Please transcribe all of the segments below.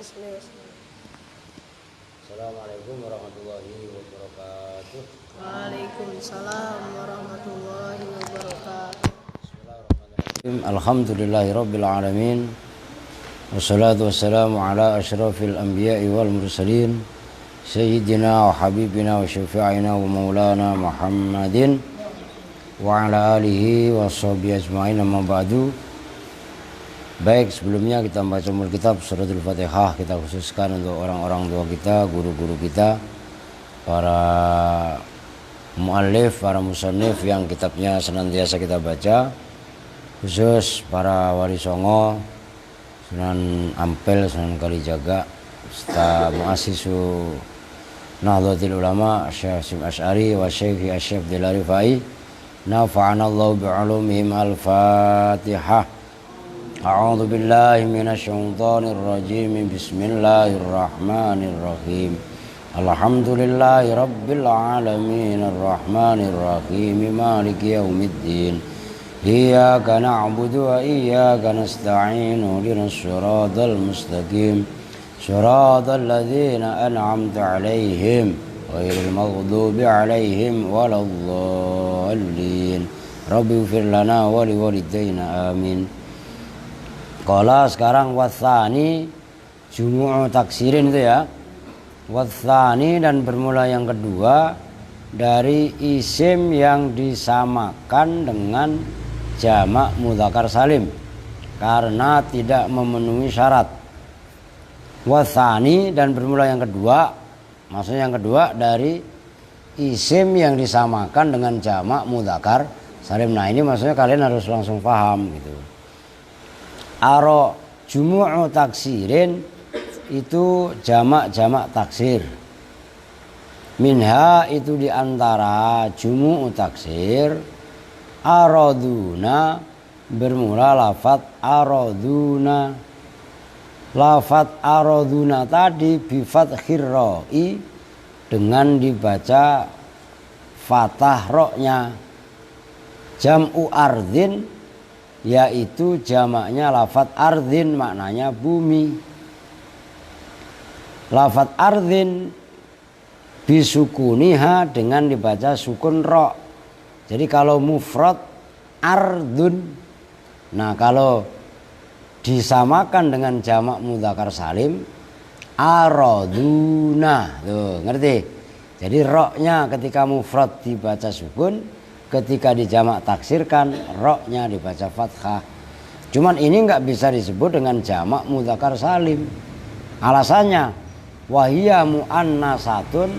Assalamualaikum warahmatullahi wabarakatuh. Waalaikumsalam warahmatullahi wabarakatuh. Bismillahirrahmanirrahim. Alhamdulillahirabbil alamin. Wassalatu wassalamu ala asyrafil anbiya'i wal mursalin sayyidina wa habibina wa syafi'ina wa maulana Muhammadin wa ala alihi wa sahbihi ajma'in, amma ba'du. Baik, sebelumnya kita membaca kitab suratul Fatihah. Kita khususkan untuk orang-orang tua kita, guru-guru kita, para muallif, para musannif yang kitabnya senantiasa kita baca, khusus para wali songo, Sunan Ampel, Sunan Kalijaga, serta muassisu Nahdlatul Ulama Syekh Hasyim Asy'ari wa Syekh Asy-Syaikh Abdul Rifai, nafa'anallahu bi'ulumihim. Al-Fatihah. A'udzu billahi minasy syaithanir rajim. Bismillahirrahmanirrahim. Alhamdulillahi rabbil alamin arrahmanir rahim maliki yaumiddin. Iyyaka na'budu wa iyyaka nasta'in. Ihdinas siratal mustaqim. Siratal ladzina an'amta 'alaihim ghairil maghdubi 'alaihim waladdallin. Rabbighfir lana wa liwalidayna amin. Qala, sekarang watsani jumu'u taksirin itu ya. Watsani, dan bermula yang kedua dari isim yang disamakan dengan jamak mudzakkar salim karena tidak memenuhi syarat. Watsani, dan bermula yang kedua, maksudnya yang kedua dari isim yang disamakan dengan jamak mudzakkar salim. Nah, ini maksudnya kalian harus langsung paham gitu. Aro jumu'u taksirin itu jamak-jamak taksir. Minha, itu diantara jumu'u taksir, araduna, bermula lafat araduna. Lafat araduna tadi bifathir ra'i, dengan dibaca fathah roknya. Jam'u ardhin, yaitu jamaknya lafat ardhin, maknanya bumi. Lafat ardhin bisukuniha, dengan dibaca sukun ro. Jadi kalau mufrad ardun. Nah, kalau disamakan dengan jamak mudzakkar salim araduna. Tuh, ngerti? Jadi roknya ketika mufrad dibaca sukun, ketika dijamak taksirkan roknya dibaca fathah. Cuman ini nggak bisa disebut dengan jamak mudzakkar salim. Alasannya wahia muannasatun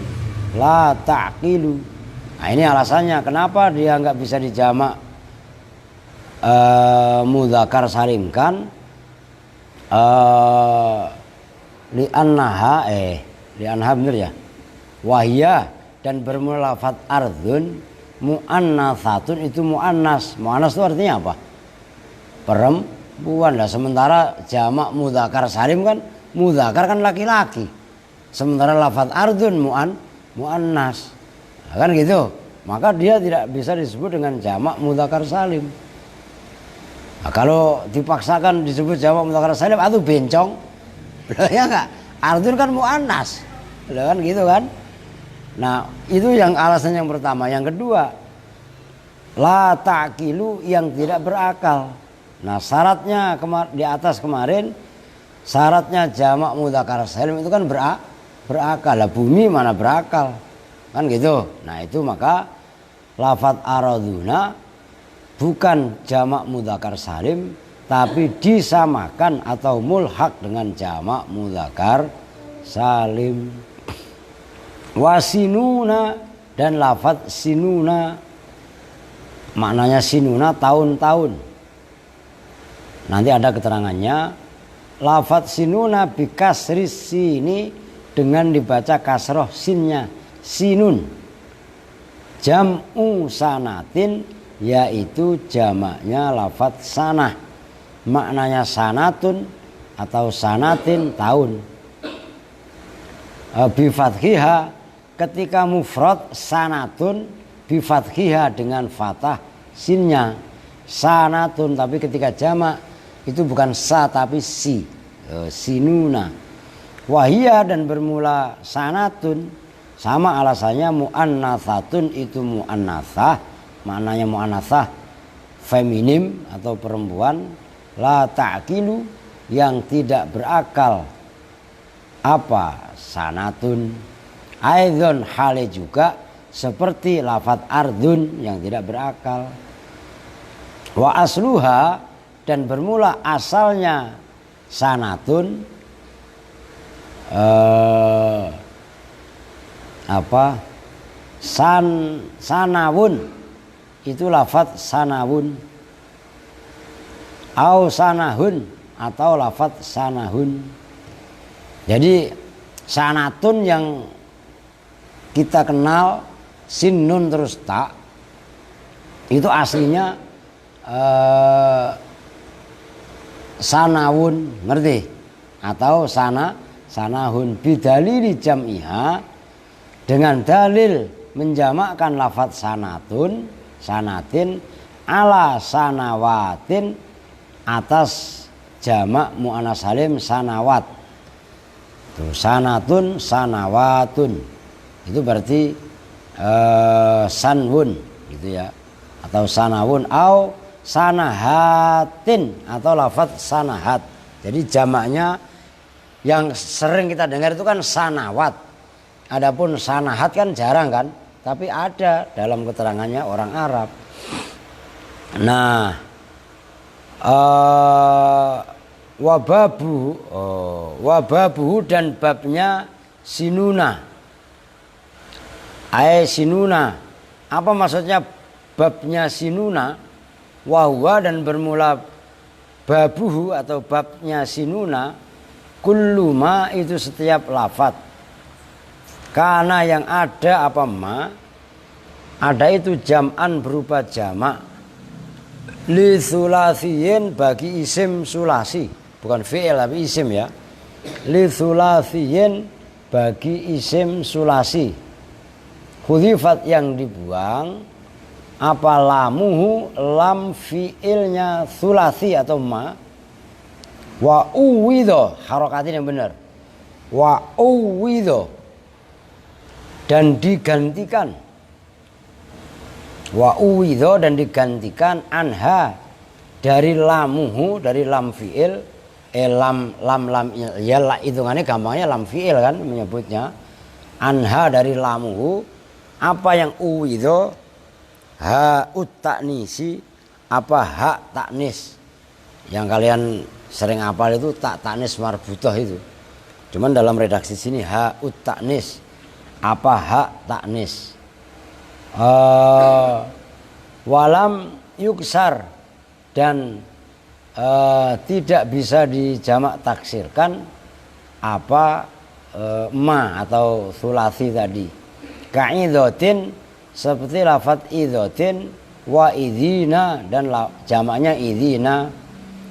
la taqilu. Nah, ini alasannya kenapa dia nggak bisa dijamak mudzakkar salim kan. Li'annaha bener ya. Wahia, dan bermula lafaz ardun muannasatun, itu muannas. Muannas itu artinya apa? Perempuan. Lah, sementara jamak mudzakkar salim kan, mudzakkar kan laki-laki. Sementara lafaz ardun muannas. Nah, kan gitu. Maka dia tidak bisa disebut dengan jamak mudzakkar salim. Nah, kalau dipaksakan disebut jamak mudzakkar salim, atau bencong. Loh, ya enggak? Ardun kan muannas. Loh, kan gitu kan? Nah, itu yang alasan yang pertama. Yang kedua, la taqilu, yang tidak berakal. Nah, syaratnya di atas kemarin, syaratnya jamak mudzakkar salim itu kan berakal. Lah, bumi mana berakal? Kan gitu. Nah, itu maka lafaz araduna bukan jamak mudzakkar salim, tapi disamakan atau mulhaq dengan jamak mudzakkar salim. Wasinuna, dan lafaz sinuna, maknanya sinuna tahun-tahun. Nanti ada keterangannya. Lafaz sinuna bikasris sini, dengan dibaca kasroh sinnya, sinun. Jam'u sanatin, yaitu jamaknya lafaz sanah, maknanya sanatun atau sanatin, tahun. Bifathiha, ketika mufrad sanatun bifathiha, dengan fathah sinnya sanatun. Tapi ketika jamak itu bukan sa tapi si, sinuna. Wahia dan bermula sanatun, sama alasannya mu'annathatun itu mu'annathah, maknanya mu'annathah feminim atau perempuan, la ta'kilu yang tidak berakal. Apa sanatun? Aidon hale juga seperti lafadz ardun yang tidak berakal. Wa asluha dan bermula asalnya sanatun sanawun itu lafadz sanawun, au sanahun atau lafadz sanahun. Jadi sanatun yang kita kenal sin nun terus ta itu aslinya sanawun, ngerti? Atau sanahun bidalili jam'iha, dengan dalil menjamakkan lafadz sanatun, sanatin, ala sanawatin, atas jamak mu'annas salim sanawat. Tuh, sanatun sanawatun itu berarti sanwun gitu ya, atau sanawun, au sanahatin atau lafadz sanahat. Jadi jamaknya yang sering kita dengar itu kan sanawat. Adapun sanahat kan jarang kan, tapi ada dalam keterangannya orang Arab. Nah, wababu dan babnya sinuna. Sinuna. Apa maksudnya babnya sinuna? Wahwa dan bermula babuhu atau babnya sinuna, kulluma itu setiap lafadz. Karena yang ada apa ma, ada itu jam'an berupa jamak, li sulasiyin bagi isim sulasi, bukan fi'il tapi isim ya, li sulasiyin bagi isim sulasi, hudhifat yang dibuang, apa lamuhu lam fi'ilnya sulasi atau ma, wa uwidho harokatin yang benar, wa uwidho dan digantikan, wa uwidho dan digantikan, anha dari lamuhu, dari lam fi'il, lam ya hitungannya gampangnya lam fi'il kan menyebutnya, anha dari lamuhu, apa yang uwidho, ha ut-ta'nisi, apa hak taknis yang kalian sering hafal itu taknis marbutah itu, cuman dalam redaksi sini ha ut-ta'nis, apa hak taknis. Walam yuksar dan tidak bisa dijamak taksirkan apa ma atau sulasi tadi, ka'idhatin seperti lafadz idhatin, wa idhina dan jamaknya idhina,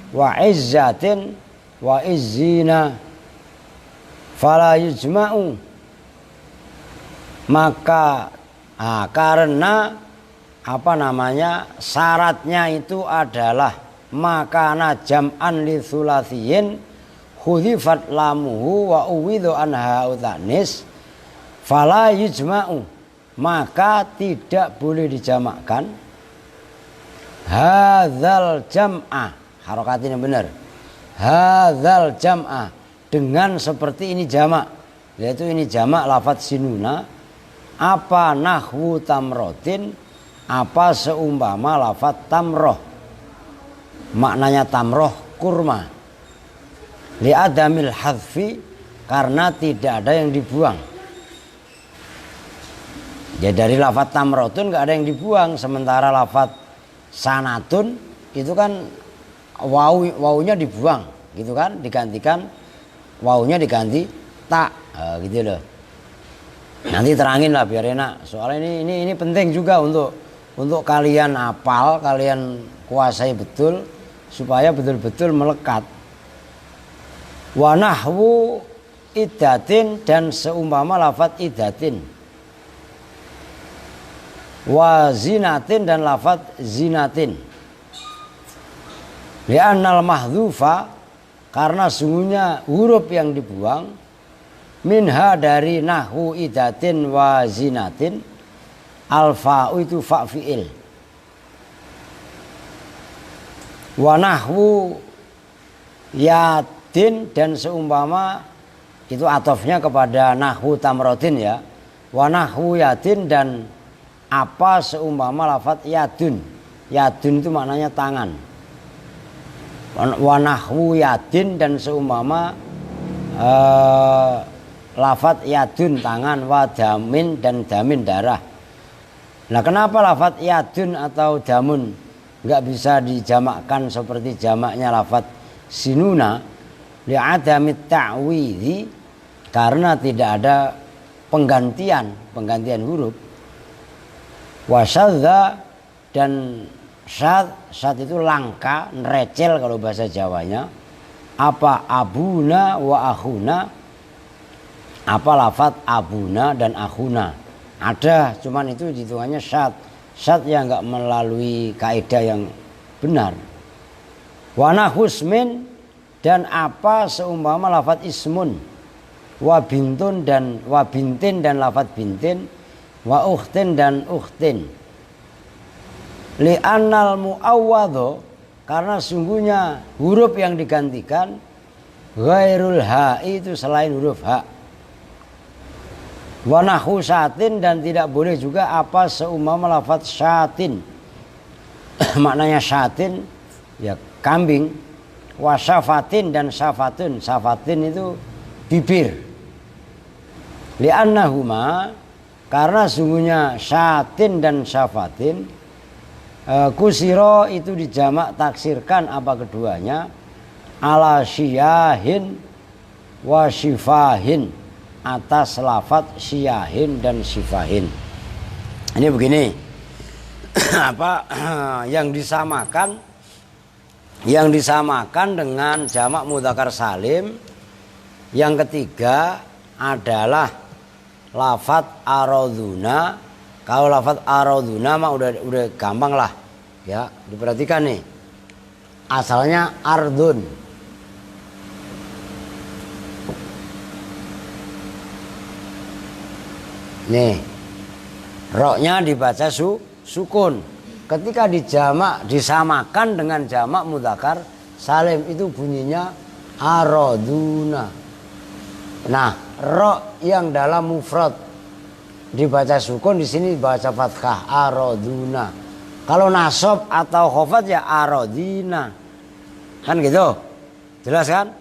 wa izzatin wa izzina, fala yujma'u maka karena apa namanya syaratnya itu adalah makana jam'an li sulasiyin hudhifat lamuhu wa uwidhu anha utanis, fala yujma'u maka tidak boleh dijamakkan hadzal jam'ah, harokatin yang benar, hadzal jam'ah dengan seperti ini jamak, yaitu ini jamak lafadz sinuna, apa nahwu tamrotin, apa seumpama lafadz tamroh, maknanya tamroh kurma, li'adamil hadfi karena tidak ada yang dibuang. Ya dari lafadz tamrotun gak ada yang dibuang, sementara lafadz sanatun itu kan wawunya dibuang gitu kan, digantikan wawunya diganti tak gitu loh. Nanti terangin lah biar enak, soalnya ini penting juga untuk kalian hafal, kalian kuasai betul supaya betul-betul melekat. Wa nahwu iddatin dan seumpama lafadz iddatin, wa zinatin dan lafadz zinatin, li'annal mahdhufa karena sungguhnya huruf yang dibuang, minha dari nahwu idatin wa zinatin, al-fa'u itu fa' fi'il, wa nahwu yadin dan seumpama, itu atofnya kepada nahwu tamrodin ya, wa nahwu yadin dan apa seumpama lafadz yadun. Yadun itu maknanya tangan. Wa nahwu yadin dan seumpama lafadz yadun tangan, wa damin dan damin darah. Nah, kenapa lafadz yadun atau damun nggak bisa dijamakkan seperti jamaknya lafadz sinuna? Li'adamit ta'widhi, karena tidak ada penggantian huruf. Wasyadza dan syad itu langka, nerecel kalau bahasa Jawanya. Apa abuna wa akhuna, apa lafadz abuna dan akhuna ada, cuman itu hitungannya syad yang nggak melalui kaidah yang benar. Wa nahusmin dan apa seumpama lafadz ismun, wa bintun dan wa bintin dan lafadz bintin, wa ukhtin dan ukhtin. Li'annal mu'awwadho, karena sungguhnya huruf yang digantikan ghairul ha'i itu selain huruf ha. Wa nahwu syatin dan tidak boleh juga apa seumpama lafadz syatin. Maknanya syatin ya kambing. Wa syafatin dan syafatun. Syafatin itu bibir. Li'annahuma, karena sungguhnya syatin dan syafatin kusiro itu dijamak taksirkan apa keduanya, ala syiyahin wa syifahin, atas lafadz syiyahin dan syifahin. Ini begini, apa yang disamakan dengan jamak mudzakkar salim. Yang ketiga adalah lafadz araduna. Kalau lafadz araduna mah udah gampang lah ya, diperhatikan nih. Asalnya ardun. Nih, roknya dibaca sukun. Ketika disamakan dengan jamak mudzakkar salim itu bunyinya araduna. Nah, rok yang dalam mufrad dibaca sukun, di sini dibaca fathah araduna. Kalau nasab atau khafat ya aradina. Kan gitu. Jelas kan?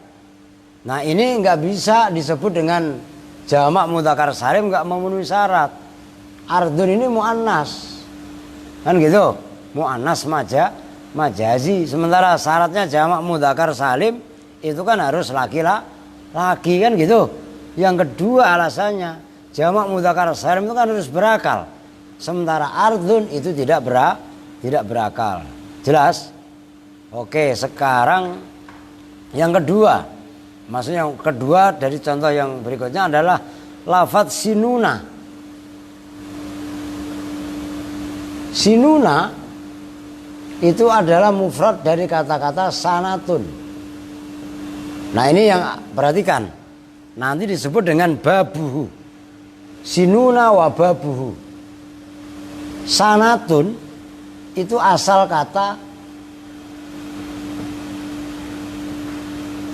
Nah, ini nggak bisa disebut dengan jamak mudzakkar salim, nggak memenuhi syarat. Ardun ini muannas. Kan gitu. Muannas majazi. Sementara syaratnya jamak mudzakkar salim itu kan harus laki-laki kan gitu. Yang kedua alasannya jamak mudzakkar salim itu kan harus berakal. Sementara ardun itu tidak berakal. Jelas? Oke, sekarang yang kedua. Maksudnya yang kedua dari contoh yang berikutnya adalah lafadz sinuna. Sinuna itu adalah mufrad dari kata-kata sanatun. Nah, ini yang perhatikan. Nanti disebut dengan babuhu. Sinuna wa babuhu. Sanatun itu asal kata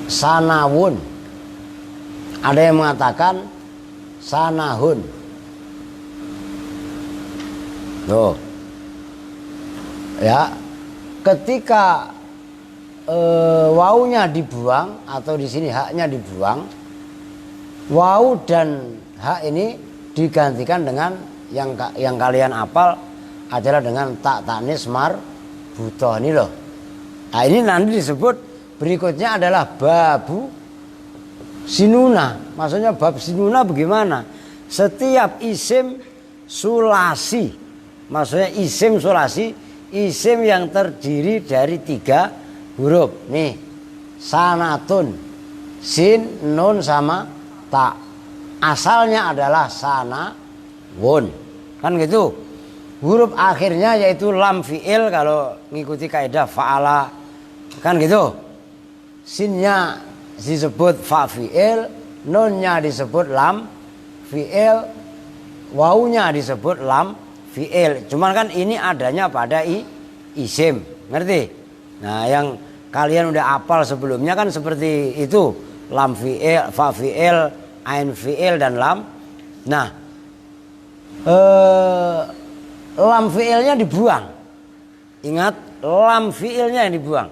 sanawun. Ada yang mengatakan sanahun. Tuh. Ya, ketika wawunya dibuang atau di sini haknya dibuang, wawu dan hak ini digantikan dengan yang kalian hafal adalah dengan tak tanis marbuthah ini loh. Nah, ini nanti disebut berikutnya adalah babu sinuna. Maksudnya bab sinuna bagaimana? Setiap isim sulasi, maksudnya isim sulasi, isim yang terdiri dari 3 huruf. Nih, sanatun, sin, nun sama ta. Asalnya adalah sanawun. Kan gitu. Huruf akhirnya yaitu lam fi'il kalau ngikuti kaidah fa'ala. Kan gitu. Sinnya disebut fa fi'il, nunnya disebut lam fi'il, wawunya disebut lam fi'il. Cuman kan ini adanya pada isim, ngerti? Nah, yang kalian udah hafal sebelumnya kan seperti itu, lam fi'il, fa fi'il, ain fi'il dan lam. Nah, lam fi'ilnya dibuang. Ingat, lam fi'ilnya yang dibuang.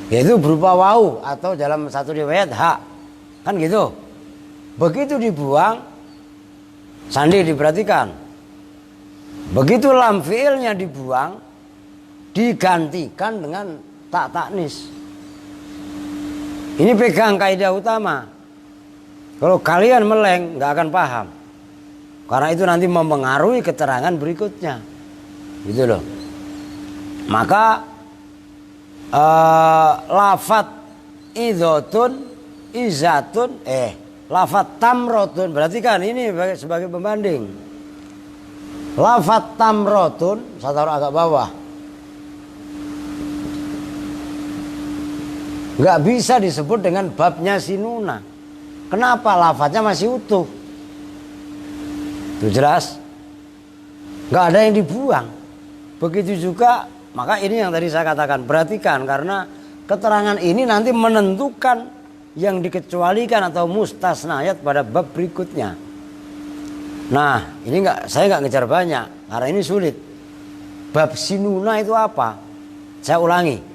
Yaitu berupa wawu atau dalam satu riwayat ha. Kan gitu. Begitu dibuang, Sandi diperhatikan. Begitu lam fi'ilnya dibuang, digantikan dengan tak taknis. Ini pegang kaidah utama. Kalau kalian meleng nggak akan paham. Karena itu nanti mempengaruhi keterangan berikutnya. Gitu loh. Maka lafat idotun, izatun, lafat tamrotun. Berarti kan ini sebagai pembanding. Lafat tamrotun, saya taruh agak bawah. Nggak bisa disebut dengan babnya sinuna. Kenapa? Lafadznya masih utuh. Itu jelas. Nggak ada yang dibuang. Begitu juga, maka ini yang tadi saya katakan. Perhatikan, karena keterangan ini nanti menentukan yang dikecualikan atau mustasnayat pada bab berikutnya. Nah, ini saya nggak ngejar banyak, karena ini sulit. Bab sinuna itu apa? Saya ulangi.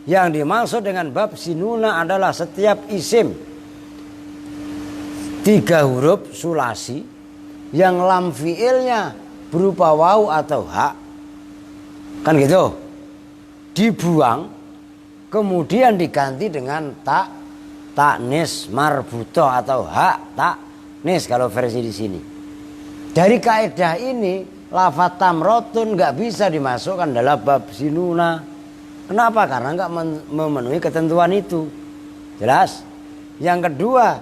Yang dimaksud dengan bab sinuna adalah setiap isim 3 huruf sulasi yang lam fi'ilnya berupa wawu atau ha, kan gitu, dibuang kemudian diganti dengan taknis marbutoh atau ha taknis kalau versi di sini. Dari kaidah ini lafaz tamrotun nggak bisa dimasukkan dalam bab sinuna. Kenapa? Karena nggak memenuhi ketentuan itu. Jelas? Yang kedua,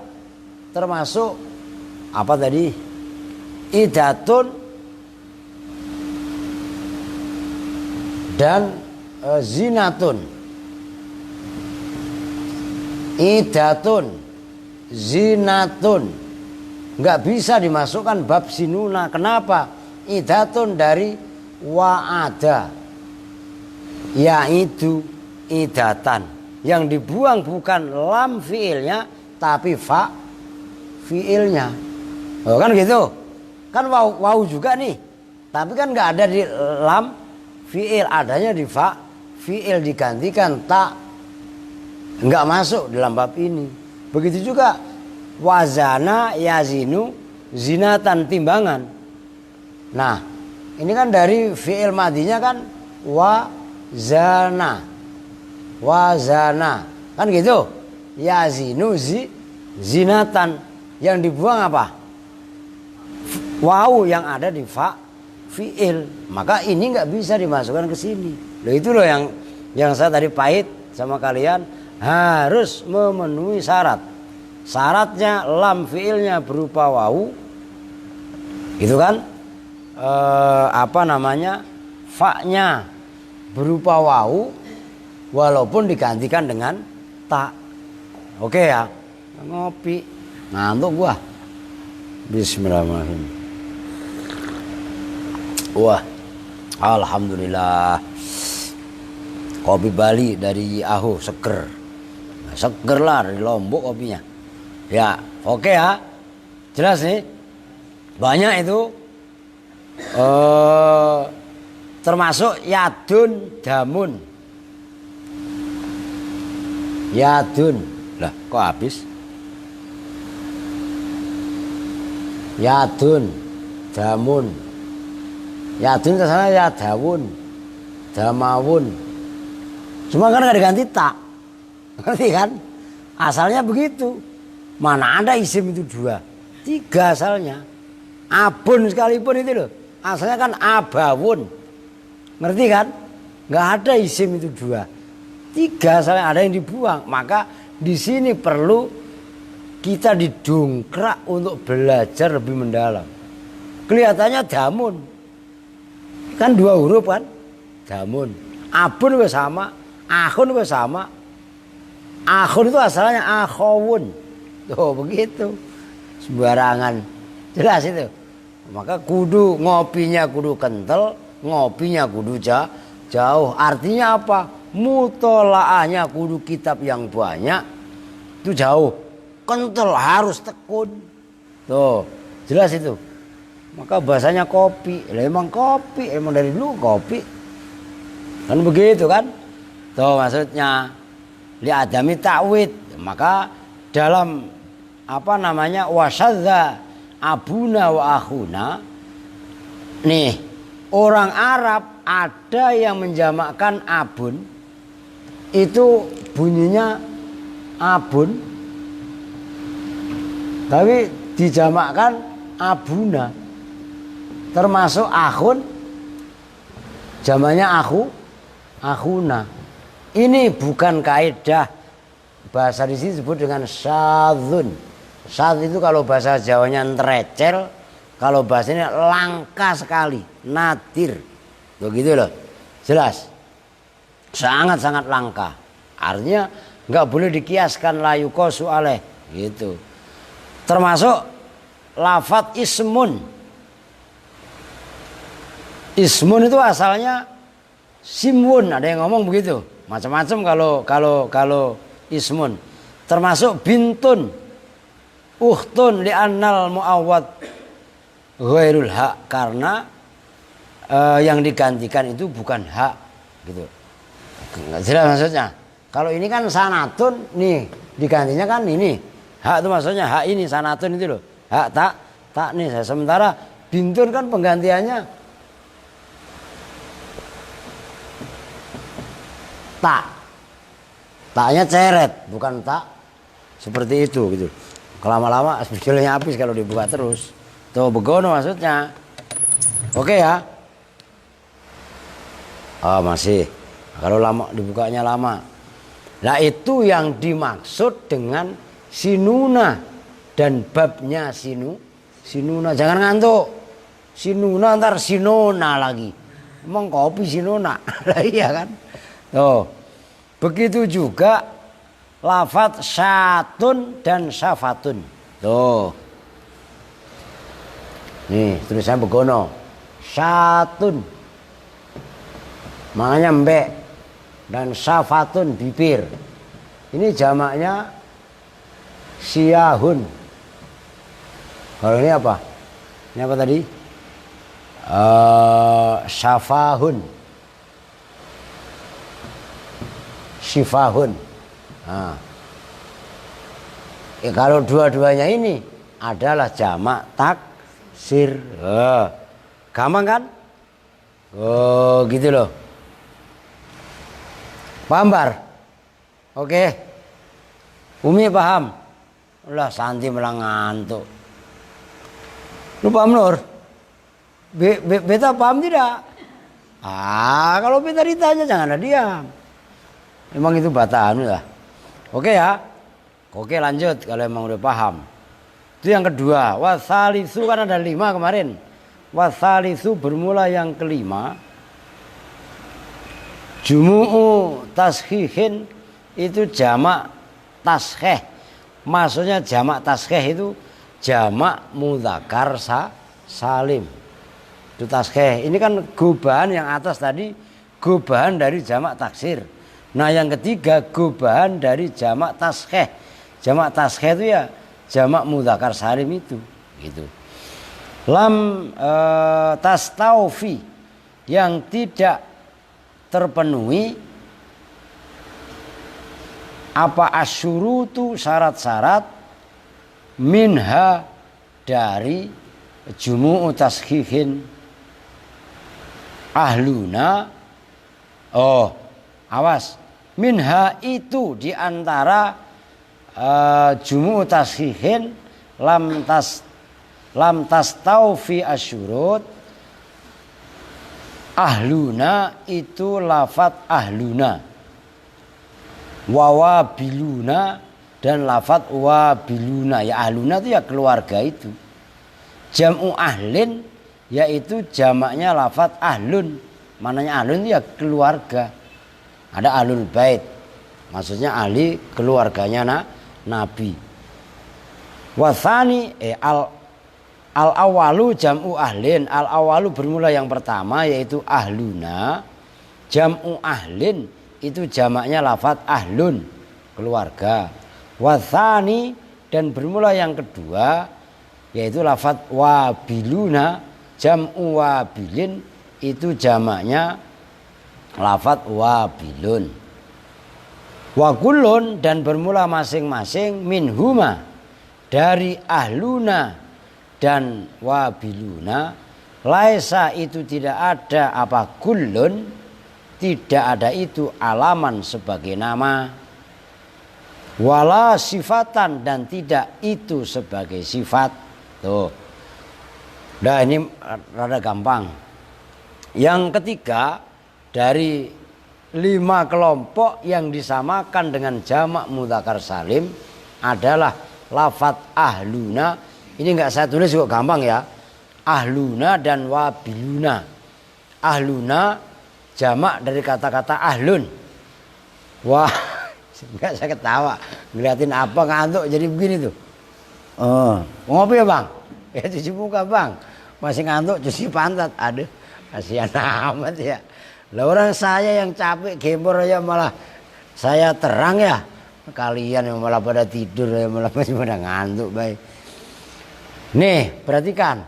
termasuk apa tadi? Idatun dan zinatun. Idatun, zinatun, nggak bisa dimasukkan bab sinuna. Kenapa? Idatun dari wa'ada, yaitu idatan. Yang dibuang bukan lam fiilnya, tapi fa fiilnya. Oh, kan gitu. Kan wawu juga nih. Tapi kan nggak ada di lam fiil, adanya di fa fiil, digantikan tak. Nggak masuk dalam bab ini. Begitu juga wazana yazinu zinatan, timbangan. Nah, ini kan dari fiil madinya kan wazana, kan gitu. Yazinu zinatan. Yang dibuang apa? Wawu yang ada di fa fiil. Maka ini nggak bisa dimasukkan ke sini. Loh, itu loh yang saya tadi pahit sama kalian, harus memenuhi syarat. Syaratnya lam fiilnya berupa wawu, gitu kan? Fa-nya berupa wawu walaupun digantikan dengan ta. Oke ya. Ngopi, ngantuk gua. Bismillahirrahmanirrahim. Wah, alhamdulillah. Kopi Bali dari Ahu, seger. Seger lah, dari Lombok kopinya. Ya, oke ya. Jelas nih. Banyak itu. Termasuk yadun damun. Yadun. Lah, kok habis? Yadun damun. Yadun ke sana yadawun, damawun. Cuma kan nggak diganti tak. Ngerti kan? Asalnya begitu. Mana ada isim itu 2, 3 asalnya. Abun sekalipun itu loh. Asalnya kan abawun. Ngerti kan? Nggak ada isim itu 2, 3 asalnya, ada yang dibuang. Maka di sini perlu kita didongkrak untuk belajar lebih mendalam. Kelihatannya damun. Kan 2 huruf kan? Damun. Abun juga sama. Akhun juga sama. Akhun itu asalnya akhawun. Tuh begitu. Sembarangan. Jelas itu. Maka kudu ngopinya kudu kental, ngopinya kudu jauh. Artinya apa? Mutolaahnya kudu kitab yang banyak. Itu jauh. Kental harus tekun. Tuh, jelas itu. Maka bahasanya kopi. Lah emang kopi, emang dari dulu kopi. Kan begitu kan? Tuh maksudnya li adami ta'wid. Maka dalam apa namanya wasadza abuna wa akhuna. Nih, orang Arab ada yang menjamakkan abun. Itu bunyinya abun. Tapi dijamakkan abuna. Termasuk akhun. Jamaknya akhuna. Ini bukan kaidah bahasa di sini disebut dengan syadzun. Syadz itu kalau bahasa Jawanya trecel, kalau bahasanya langka sekali, nadir. Begitu loh. Jelas. Sangat-sangat langka. Artinya nggak boleh dikiaskan layu kosu aleh gitu. Termasuk lafadz ismun. Ismun itu asalnya simwun, ada yang ngomong begitu. Macam-macam kalau ismun. Termasuk bintun, ukhtun li'annal mu'awwad ghairul hak, karena yang digantikan itu bukan hak gitu. Enggak jelas maksudnya. Kalau ini kan sanatun, nih digantinya kan ini. Hak itu maksudnya hak ini, sanatun itu loh. Hak tak nih. Sementara bintun kan penggantiannya tak. Taknya ceret, bukan tak. Seperti itu gitu. Lama-lama sebetulnya habis kalau dibuka terus. Tuh begono maksudnya. Oke ya. Oh masih. Kalau lama dibukanya lama. Nah itu yang dimaksud dengan sinuna dan babnya sinuna. Jangan ngantuk. Sinuna ntar sinona lagi. Emang kopi sinona. Lah iya kan. Tuh. Begitu juga lafadz syatun dan syafatun. Tuh. Nih tulisannya begono. Syatun. Maknanya mbek. Dan syafatun bibir. Ini jamaknya siyahun. Kalau ini apa? Ini apa tadi? Syafahun. Syifahun. Nah. Kalau dua-duanya ini adalah jamak taksir. Gampang kan? Oh gitu loh. Paham Bar? Oke. Umi paham? Ulah Santi malah ngantuk. Lu paham Nur? Beta paham tidak? Kalau beta ditanya jangan ada diam. Memang itu bataan lah. Oke ya. Oke lanjut kalau emang udah paham. Itu yang kedua. Wasalisu kan ada 5 kemarin. Wasalisu bermula yang kelima. Jumu'u tashihin itu jamak tasheh. Maksudnya jamak tasheh itu jamak mudzakkar salim. Itu tasheh. Ini kan gubahan yang atas tadi gubahan dari jamak taksir. Nah yang ketiga gubahan dari jamak tasheh. Jamak tasheh itu ya jamak mudzakkar salim itu gitu. Lam tastaufi yang tidak terpenuhi apa asyurutu syarat-syarat minha dari jumu'u tashihin ahluna. Oh awas, minha itu diantara jumu'u tashihin lam tastaufi asyurut. Ahluna itu lafadz ahluna, wawabiluna dan lafadz wabiluna. Ya ahluna itu ya keluarga itu. Jam'u ahlin yaitu jamaknya lafadz ahlun. Mananya ahlun itu ya keluarga. Ada ahlul bait, maksudnya ahli keluarganya Nabi. Wathani al awalu jam'u ahlin. Al awalu bermula yang pertama yaitu ahluna. Jam'u ahlin itu jamaknya lafadz ahlun, keluarga. Wathani dan bermula yang kedua yaitu lafadz wabiluna. Jam'u wabilin itu jamaknya lafadz wabilun. Wa kullun dan bermula masing-masing minhuma dari ahluna dan wabiluna. Laisa itu tidak ada apa kullun, tidak ada itu alaman sebagai nama, wala sifatan dan tidak itu sebagai sifat. Tuh. Nah ini rada gampang. Yang ketiga dari 5 kelompok yang disamakan dengan jamak mudzakkar salim adalah lafadz ahluna. Ini enggak saya tulis kok, gampang ya. Ahluna dan wabiluna. Ahluna jamak dari kata-kata ahlun. Wah, enggak, saya ketawa ngeliatin apa ngantuk jadi begini tuh. Ngopi ya bang? Ya cuci muka bang. Masih ngantuk cuci pantat. Aduh, kasihan amat ya. Lah orang saya yang capek gempor aja malah saya terang ya. Kalian yang malah pada tidur ya, malah masih pada ngantuk baik. Nih, perhatikan.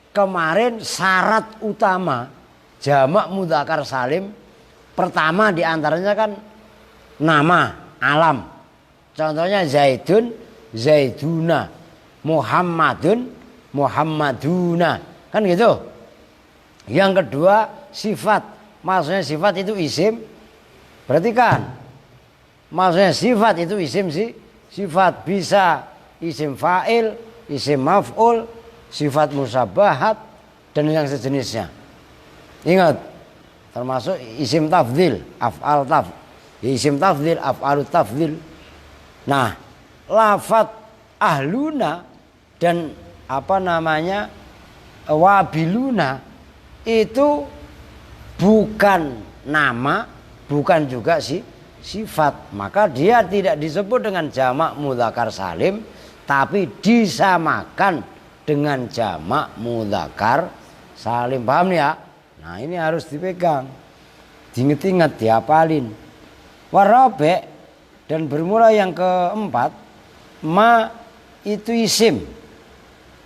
Kemarin syarat utama jamak mudzakkar salim pertama diantaranya kan nama, alam. Contohnya Zaidun, Zaiduna, Muhammadun, Muhammaduna. Kan gitu. Yang kedua sifat. Maksudnya sifat itu isim. Perhatikan. Maksudnya sifat itu isim sih. Sifat bisa isim fa'il, isim maf'ul, sifat musabbahat dan yang sejenisnya. Ingat, termasuk isim tafdhil, af'al isim tafdhil, af'alut tafdhil. Nah, lafadz ahluna dan wabiluna itu bukan nama, bukan juga sifat. Maka dia tidak disebut dengan jamak mudzakkar salim, tapi disamakan dengan jamak mudzakkar salim. Paham ya? Nah ini harus dipegang, diinget-inget, dihafalin. Warabe dan bermula yang keempat, ma itu isim,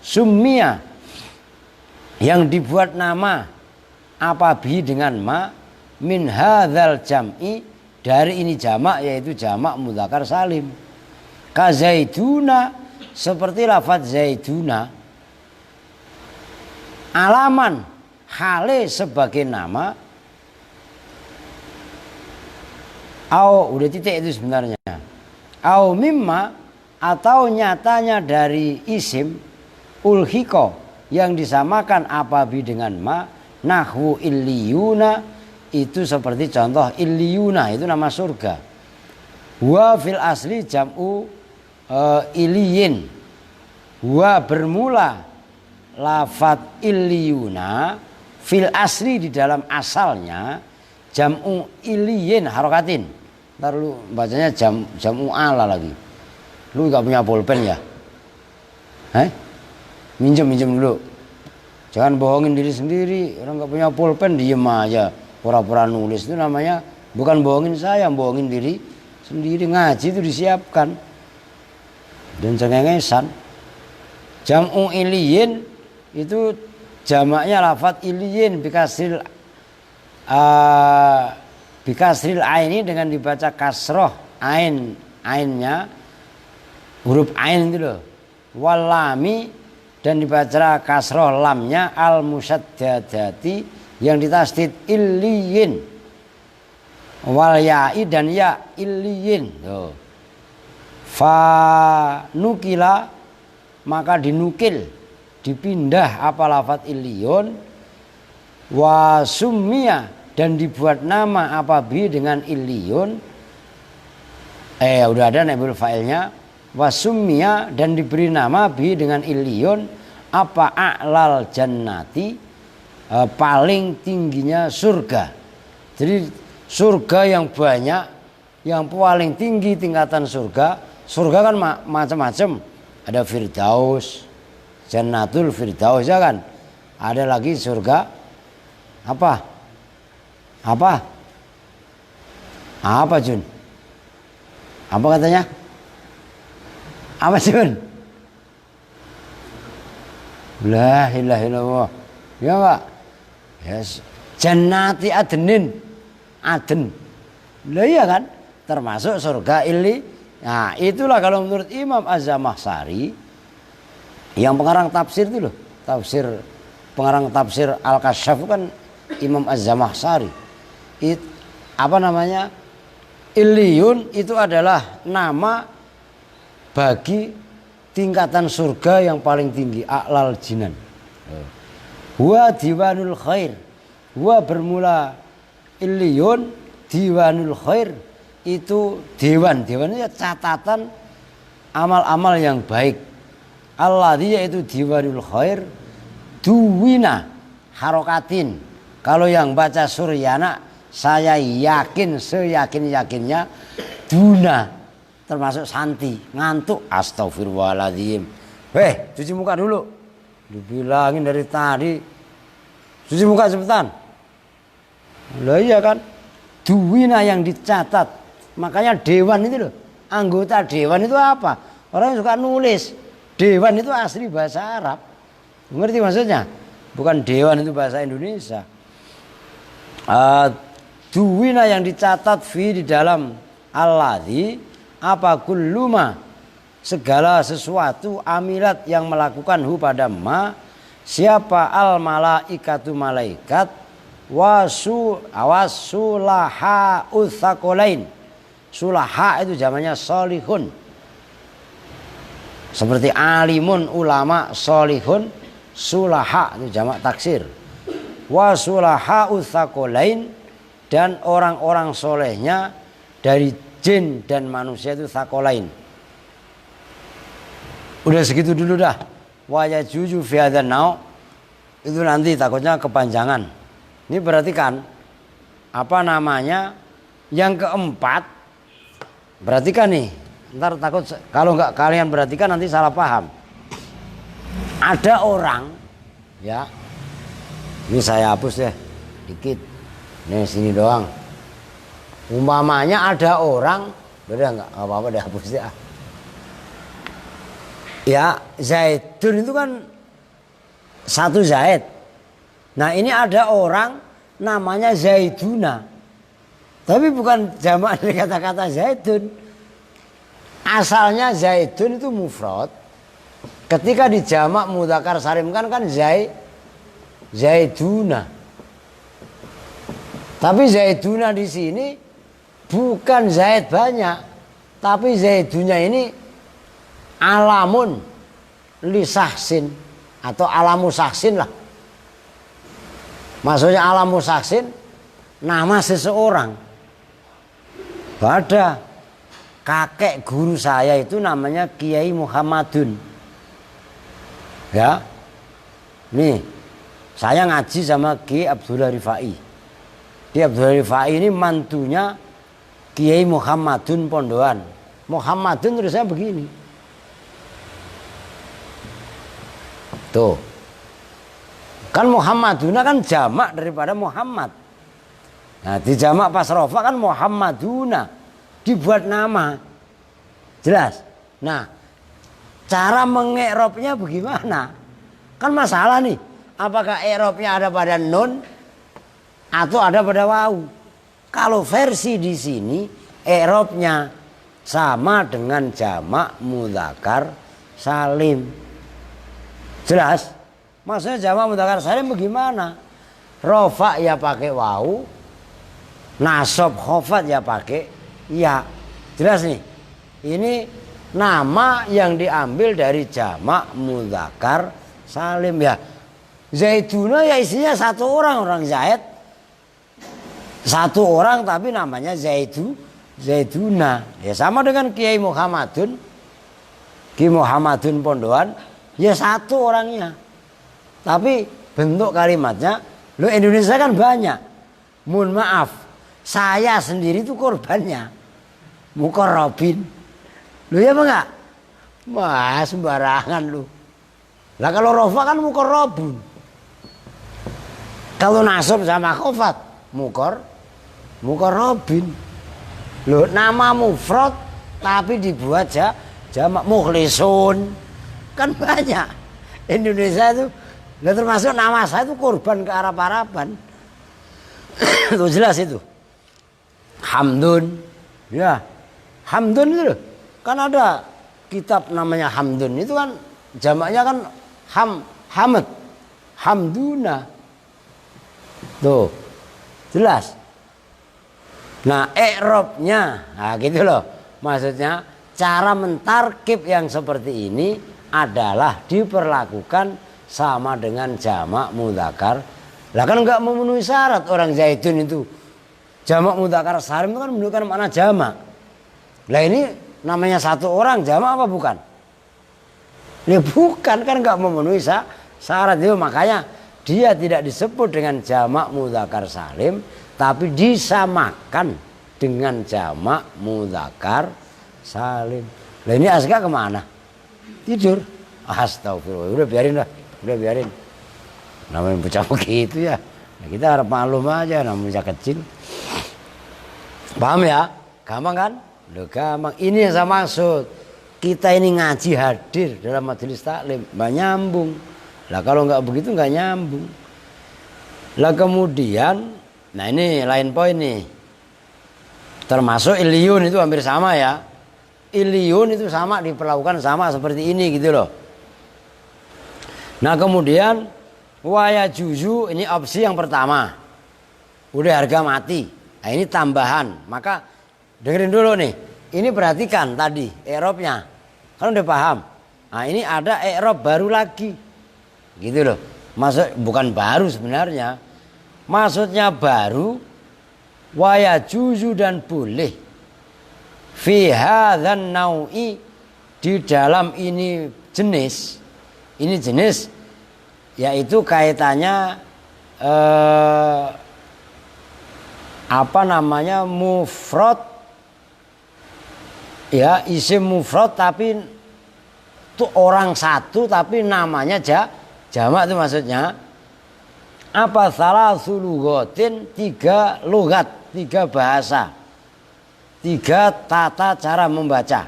summia yang dibuat nama apabi dengan ma min hadzal jam'i dari ini jamak yaitu jamak mudzakkar salim. Ka zaiduna seperti lafadz zaiduna alaman hale sebagai nama au udah titik itu sebenarnya au mimma atau nyatanya dari isim ulhiko yang disamakan apabi dengan ma. Nahwu illiyuna itu seperti contoh illiyuna itu nama surga. Wa fil asli jam'u iliyin. Wa bermula lafadz illiyuna fil asli di dalam asalnya jam'u iliyin harokatin. Ntar lu bacanya jam'u ala lagi. Lu gak punya pulpen ya? Minjem dulu. Jangan bohongin diri sendiri. Orang gak punya pulpen diem aja pura-pura nulis. Itu namanya bukan bohongin saya, bohongin diri sendiri. Ngaji itu disiapkan dan cengengesan. Jam'u iliyin itu jamaknya lafadz iliyin bikasril aini dengan dibaca kasroh ainnya huruf ain itu loh. Walami dan dibaca kasroh lamnya al musaddadati yang ditasdid illiyin. Wal ya'i dan ya illiyin. Fa nukila maka dinukil, dipindah apa lafadz illiyun. Wa summiya dan dibuat nama apa bi dengan illiyun. Udah ada naibul fa'ilnya. Wasummiya dan diberi nama bi dengan illiyun apa a'lal jannati paling tingginya surga. Jadi surga yang banyak, yang paling tinggi tingkatan surga. Surga kan macam-macam. ada Firdaus, Jannatul Firdaus ya kan. Ada lagi surga apa? Apa Jun? Apa katanya? Apa Jun? La ilaha illallah. Ya Pak. Yes. Jannati Adnin. Aden. Lah iya kan? Termasuk surga Ili. Nah, itulah kalau menurut Imam Az-Zamakhsyari yang pengarang tafsir itu loh. Pengarang tafsir Al-Kasyaf kan Imam Az-Zamakhsyari. Apa namanya? Illiyun itu adalah nama bagi tingkatan surga yang paling tinggi, a'lal jinan. Wa diwanul khair. Wa bermula illiyun, diwanul khair itu dewan itu ya catatan amal-amal yang baik. Alladzi yaitu diwanul khair duwina harokatin. Kalau yang baca Suryana saya yakin seyakin-yakinnya duna termasuk santi ngantuk astagfirullahaladzim. Cuci muka dulu. Dibilangin dari tadi cuci muka cepetan. Lah iya kan, duwina yang dicatat. Makanya dewan itu loh, anggota dewan itu apa? Orang yang suka nulis. Dewan itu asli bahasa Arab. Ngerti maksudnya? Bukan dewan itu bahasa Indonesia. Duwina yang dicatat di dalam alladzi apa kulluma segala sesuatu amilat yang melakukan hu pada ma siapa al malaikatu malaikat wasulaha utsaqalain. Sulaha itu zamannya solihun. Seperti alimun ulama solihun, sulaha itu jamak taksir. Wasulaha utsaqalain dan orang-orang solehnya dari jin dan manusia itu tsaqalain. Udah segitu dulu dah. Wa yajuju fi hadzal nau itu nanti takutnya kepanjangan. Ini perhatikan apa namanya yang keempat. Perhatikan nih. Ntar takut kalau nggak kalian perhatikan nanti salah paham. Ada orang ya. Ini saya hapus ya dikit. Nih sini doang. Umpamanya ada orang, udah nggak apa-apa dihapus ya. Ya Zaidun itu kan satu Zaid. Nah ini ada orang namanya Zaiduna. Tapi bukan jamak dari kata-kata Zaidun. Asalnya Zaidun itu mufrad. Ketika dijamak mudzakkar salim kan Zaiduna. Tapi Zaiduna di sini bukan Zaid banyak, tapi Zaidunya ini alamun lisahsin atau alamu saksin lah. Maksudnya alamu saksin nama seseorang. Ada kakek guru saya itu namanya Kiai Muhammadun. Ya, nih saya ngaji sama Kiai Abdullah Rifai. Kiai Abdullah Rifai ini mantunya Kiai Muhammadun Pondoan. Muhammadun tulisannya begini. Tuh. Kan Muhammaduna kan jamak daripada Muhammad. Nah, di jamak pas rofa kan Muhammaduna. Dibuat nama. Jelas? Nah, cara menge'robnya bagaimana? Kan masalah nih. Apakah i'robnya ada pada nun atau ada pada wawu? Kalau versi di sini i'robnya sama dengan jamak mudzakkar salim. Jelas? Maksudnya jamak mudzakkar salim bagaimana? Rofa ya pakai wawu, nasab khofat ya pakai ya. Jelas nih. Ini nama yang diambil dari jamak mudzakkar salim ya. Zaiduna ya isinya satu orang Zaid. Satu orang tapi namanya Zaiduna. Ya sama dengan Kiai Muhammadun. Kiai Muhammadun Pondoan ya satu orangnya. Tapi bentuk kalimatnya lo Indonesia kan banyak. Mohon maaf, saya sendiri itu korbannya. Muqarrabin. Lo ya apa enggak? Mas sembarangan lu. Lah kalau rofa kan mukorrobun. Kalau nasab sama khofat mukorrobin. Loh, nama mufrad tapi dibuat jamak mukhlisun. Kan banyak. Indonesia itu termasuk nama saya itu kurban ke Arab-Araban. Itu jelas itu. Hamdun. Ya. Hamdun itu loh. Kan ada kitab namanya Hamdun. Itu kan jamaknya kan Hamad. Hamduna. Tuh. Jelas. Nah, i'rabnya, nah gitu loh. Maksudnya cara mentarkib yang seperti ini adalah diperlakukan sama dengan jamak mudzakkar. Lah kan enggak memenuhi syarat orang Zaidun itu. Jamak mudzakkar salim itu kan menunjukkan makna jamak. Lah ini namanya satu orang jamak apa bukan? Ya bukan, kan enggak memenuhi syarat itu, makanya dia tidak disebut dengan jamak mudzakkar salim, tapi disamakan dengan jamak mudzakkar salim. Lah ini Aska kemana? Tidur. Astagfirullah. Udah biarin. Namanya bocah begitu ya. Nah, kita harap maklum aja, namanya bocah kecil. Paham ya? Gampang kan? Loh gampang. Ini yang saya maksud. Kita ini ngaji hadir dalam majelis taklim, nggak nyambung. Lah kalau nggak begitu nggak nyambung. Lah kemudian, nah ini lain poin nih. Termasuk iliyun itu hampir sama ya. Iliyun itu sama, diperlakukan sama seperti ini gitu loh. Nah kemudian waya juzu, ini opsi yang pertama. Udah harga mati. Nah ini tambahan. Maka dengerin dulu nih. Ini perhatikan tadi i'rabnya. Kan udah paham. Nah ini ada i'rab baru lagi. Gitu loh. Maksud bukan baru sebenarnya. Maksudnya baru waya juzu dan boleh fi hadzan nau'i, di dalam ini jenis yaitu kaitannya apa namanya mufrad ya, isim mufrad tapi itu orang satu tapi namanya jamak itu maksudnya apa, salah sulugotin, 3 lugat, 3 bahasa, 3 tata cara membaca.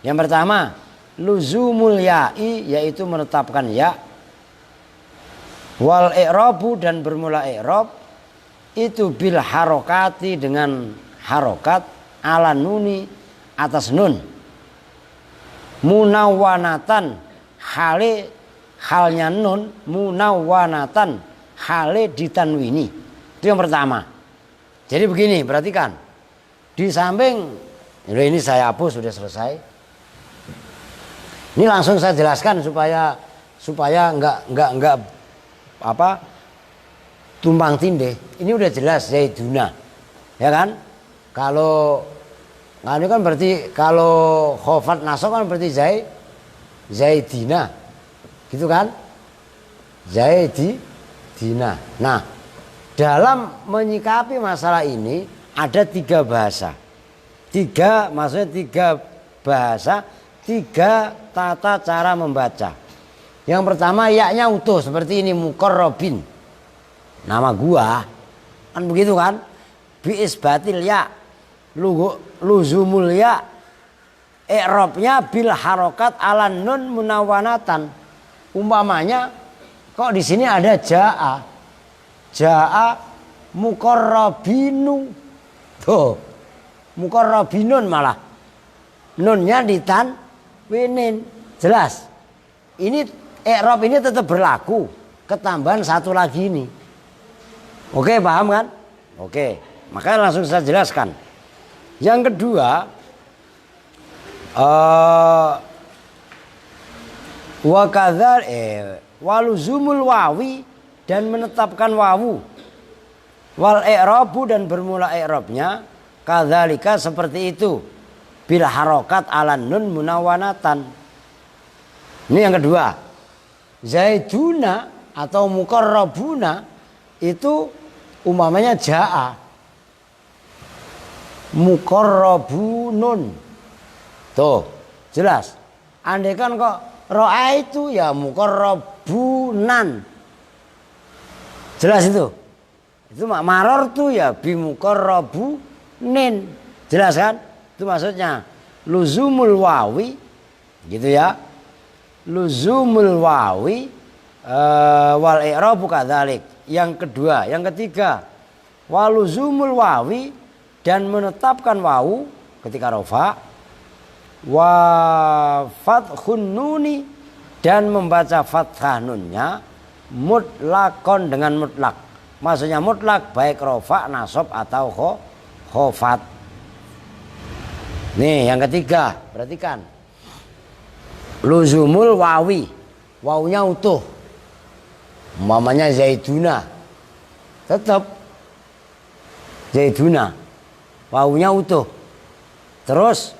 Yang pertama luzumul ya'i, yaitu menetapkan ya. Wal i'rabu, dan bermula i'rab itu bil harokati, dengan harokat, ala nuni, atas nun. Munawwanatan, halnya nun, munawwanatan, hale ditanwini. Itu yang pertama. Jadi begini, perhatikan. Di samping ini saya hapus, sudah selesai. Ini langsung saya jelaskan supaya enggak apa tumpang tindih. Ini udah jelas Zaiduna. Ya kan? Kalau ini kan berarti kalau khofat nasab kan berarti Zaidina. Gitu kan? Zaidina. Nah, dalam menyikapi masalah ini ada 3 bahasa. Maksudnya 3 bahasa, 3 tata cara membaca. Yang pertama ya-nya utuh seperti ini, muqarrabin. Nama gua kan begitu kan? Bi isbatil ya, luzumul ya. I'rabnya bil harokat ala nun munawwanatan. Umpamanya kok di sini ada jaa muqarrabinu. Tuh. Muqarrabinun malah. Nunnya ditanwinin. Jelas. Ini i'rab ini tetap berlaku. Ketambahan 1 lagi ini. Oke, paham kan? Oke. Makanya langsung saya jelaskan. Yang kedua, waluzumul wawi, dan menetapkan wawu. Wal i'rabu, dan bermula i'rabnya kadzalika seperti itu. Bil harokat ala nun munawwanatan. Ini yang kedua. Zaiduna atau muqarrabuna itu umpamanya jaa. Muqarrabunun. Tuh, jelas. Andai kan kok ra'aitu ya muqarrabunan. Jelas itu. Itu marartu ya bi muqarrabunin. Jelas kan? Itu maksudnya luzumul wawi gitu ya. Luzumul wawi wal i'rabu kadzalik. Yang kedua, yang ketiga, waluzumul wawi dan menetapkan wawu ketika rafa, wa fathun nuni dan membaca fathah nunnya mutlakon dengan mutlak. Maksudnya mutlak baik rafa, nasab atau khofat. Nih yang ketiga, perhatikan. Luzumul wawi, wawunya utuh. Umpamanya zaiduna, tetap zaiduna, wawunya utuh. Terus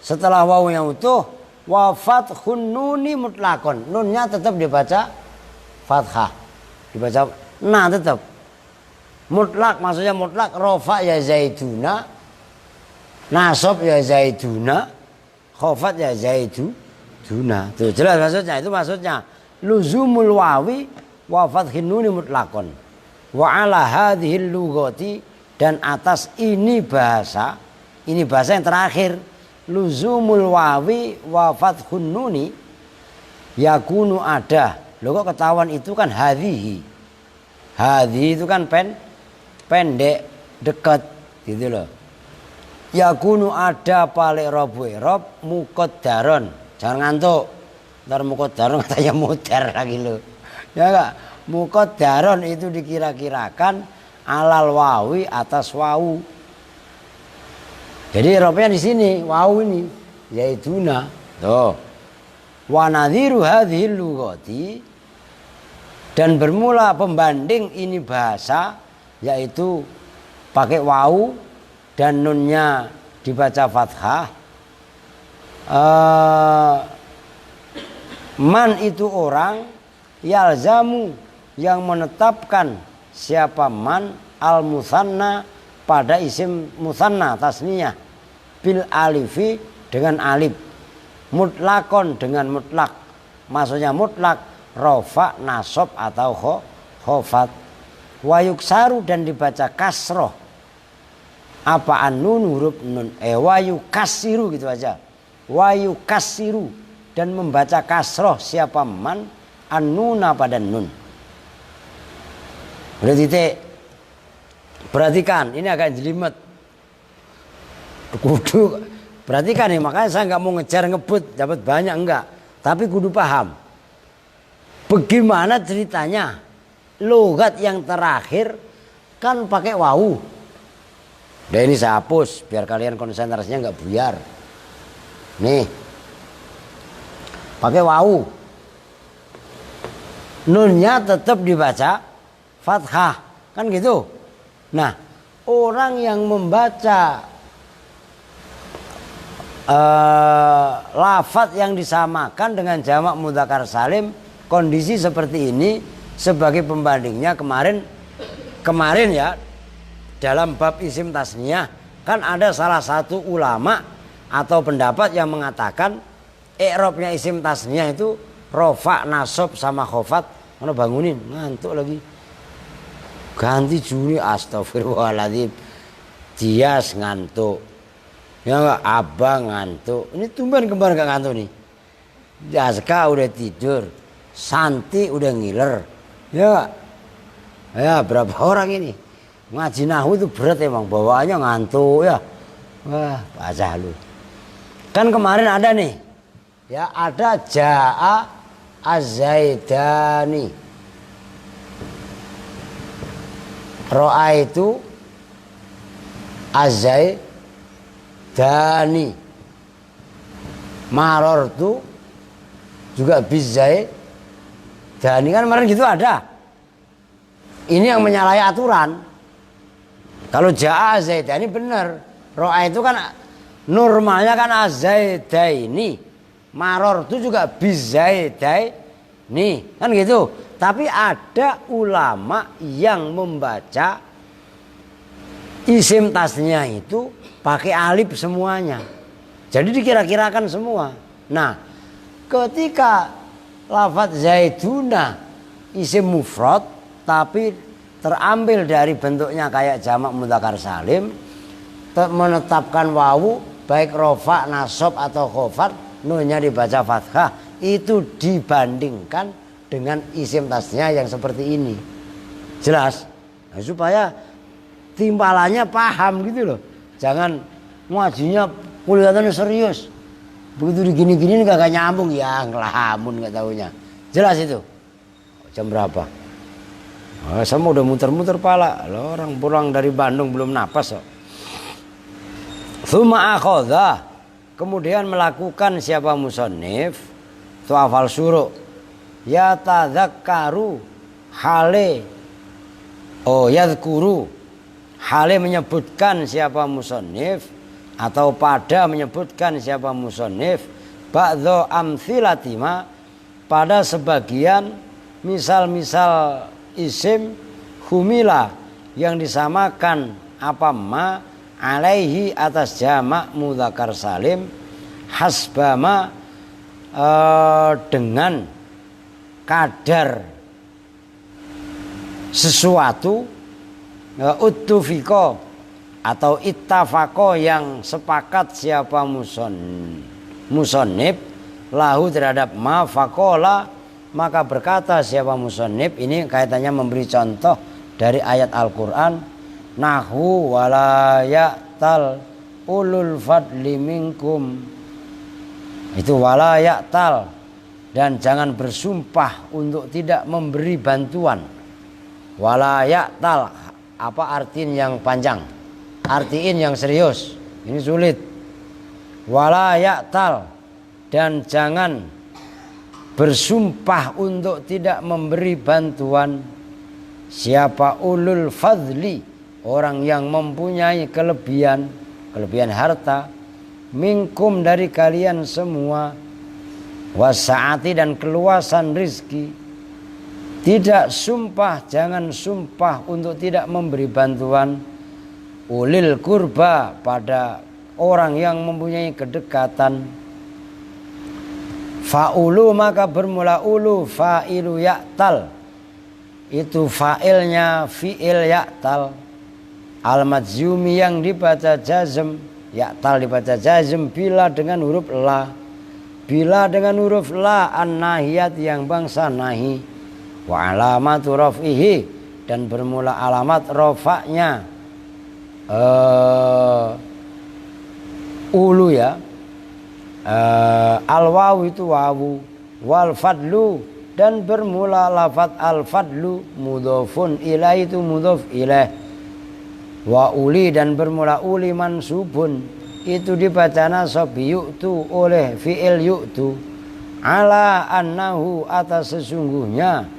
setelah wawunya utuh, wa fathun nuni mutlakon, nunnya tetap dibaca fathah, dibaca nah tetap mutlak. Maksudnya mutlak, rofa ya zaiduna, nasab ya zaiduna, khofat ya zaiduna. Tuh jelas maksudnya. Itu maksudnya luzumul wawi wa fathin nuni mutlakon wa ala hadhil lughati, dan atas ini bahasa yang terakhir luzumul wawi wa fathun nuni yakunu ada. Loh kok ketahuan itu kan hadhihi itu kan pendek dekat gitu loh. Yakunu ada pale robu rob muqaddaron. Jangan ngantuk ntar muqaddaron katanya muter lagi lo ya enggak. Muqaddaron itu dikira-kirakan alal wawi atas wawu. Jadi robnya di sini wawu ini yaituna. Tuh. Wa nadhiru hadhil lughati, dan bermula pembanding ini bahasa yaitu pakai wawu dan nunnya dibaca fathah. Man itu orang, yalzamu yang menetapkan siapa man al musanna pada isim musanna tasniyah bil alifi dengan alif, mutlakon dengan mutlak. Maksudnya mutlak rofa, nasab atau khofat. Wayuksaru dan dibaca kasroh. Apa an-nun huruf nun. Wayukasiru gitu aja. Wayukasiru dan membaca kasroh siapa man an-nuna pada nun. Udah titik. Perhatikan, ini agak jelimet. Kudu perhatikan nih, makanya saya nggak mau ngejar ngebut dapat banyak enggak, tapi kudu paham bagaimana ceritanya logat yang terakhir kan pakai wawu. Nah ini saya hapus biar kalian konsentrasinya nggak buyar. Nih pakai wawu, nunnya tetap dibaca fathah kan gitu. Nah orang yang membaca lafadz yang disamakan dengan jamak mudzakkar salim, kondisi seperti ini sebagai pembandingnya kemarin ya, dalam bab isim tasniyah kan ada salah satu ulama atau pendapat yang mengatakan i'rabnya isim tasniyah itu rofa, nasab sama khofat. Mana bangunin ngantuk lagi, ganti Juni, astagfirullahaladzim. Dias ngantuk ya enggak, abang ngantuk. Ini tumben kembar gak ngantuk nih. Jaska udah tidur, Santi udah ngiler ya enggak? Ya berapa orang ini ngaji nahwu itu berat emang, bawaannya ngantuk ya. Wah baca lu kan kemarin ada nih ya, ada jaa az-zaidani, ra'aitu az-zaidani, marartu juga bizaidani, kan kemarin gitu ada. Ini yang menyalahi aturan. Kalau jaa az-zaidani benar, ra'aitu kan normalnya kan az-zaidaini, marartu juga bizaidaini kan gitu. Tapi ada ulama yang membaca isim tasnya itu pakai alif semuanya, jadi dikira-kirakan semua. Nah Ketika lafadz zaiduna isim mufrad tapi terambil dari bentuknya kayak jamak mudzakkar salim, menetapkan wawu baik rofa, nasab atau khofat, nunnya dibaca fathah, itu dibandingkan dengan isim tasnya yang seperti ini. Jelas? Nah, supaya timpalannya paham gitu loh. Jangan ngajinya kuliahnya serius. Begitu digini-gini gak nyambung, ya ngelamun gak taunya. Jelas itu. Jam berapa? Oh, saya udah muter-muter pala. Loh, orang pulang dari Bandung belum napas kok. Tsumma akhadha, kemudian melakukan siapa musannif itu hafal syuru', ya tadzakkaru hale, yadhkuru hale menyebutkan siapa musannif atau pada menyebutkan siapa musannif ba'dha amtsilatima pada sebagian misal-misal isim humila yang disamakan apa ma alaihi atas jamak mudzakkar salim hasbama dengan kadar sesuatu uttufiko atau ittafaqo yang sepakat siapa musannif lahu terhadap ma faqala, maka berkata siapa musannif, ini kaitannya memberi contoh dari ayat Al-Qur'an, nahu wala ya'tal ulul fadli minkum, itu wala ya'tal, dan jangan bersumpah untuk tidak memberi bantuan. Wala ya'tal, apa artiin yang panjang, artiin yang serius, ini sulit. Wala ya'tal, dan jangan bersumpah untuk tidak memberi bantuan siapa ulul fadli, orang yang mempunyai kelebihan harta, minkum dari kalian semua, wasaati dan keluasan rizki. Tidak sumpah, jangan sumpah untuk tidak memberi bantuan ulil kurba, pada orang yang mempunyai kedekatan. Fa'ulu, maka bermula ulu, fa'ilu ya'tal, itu fa'ilnya fi'il ya'tal, al-madzumi yang dibaca jazm, ya'tal dibaca jazm bila dengan huruf la, bila dengan huruf la an-nahiyat yang bangsa nahi, wa alamatu raf'ihi, dan bermula alamat rofaknya ulu ya, al-wawu itu wawu, wal fadlu, dan bermula lafadz al-fadlu mudhofun ilaih itu mudhof ilaih, wa uli, dan bermula uli mansubun, itu dibaca nasab yu'tu oleh fi'il yu'tu, ala annahu atas sesungguhnya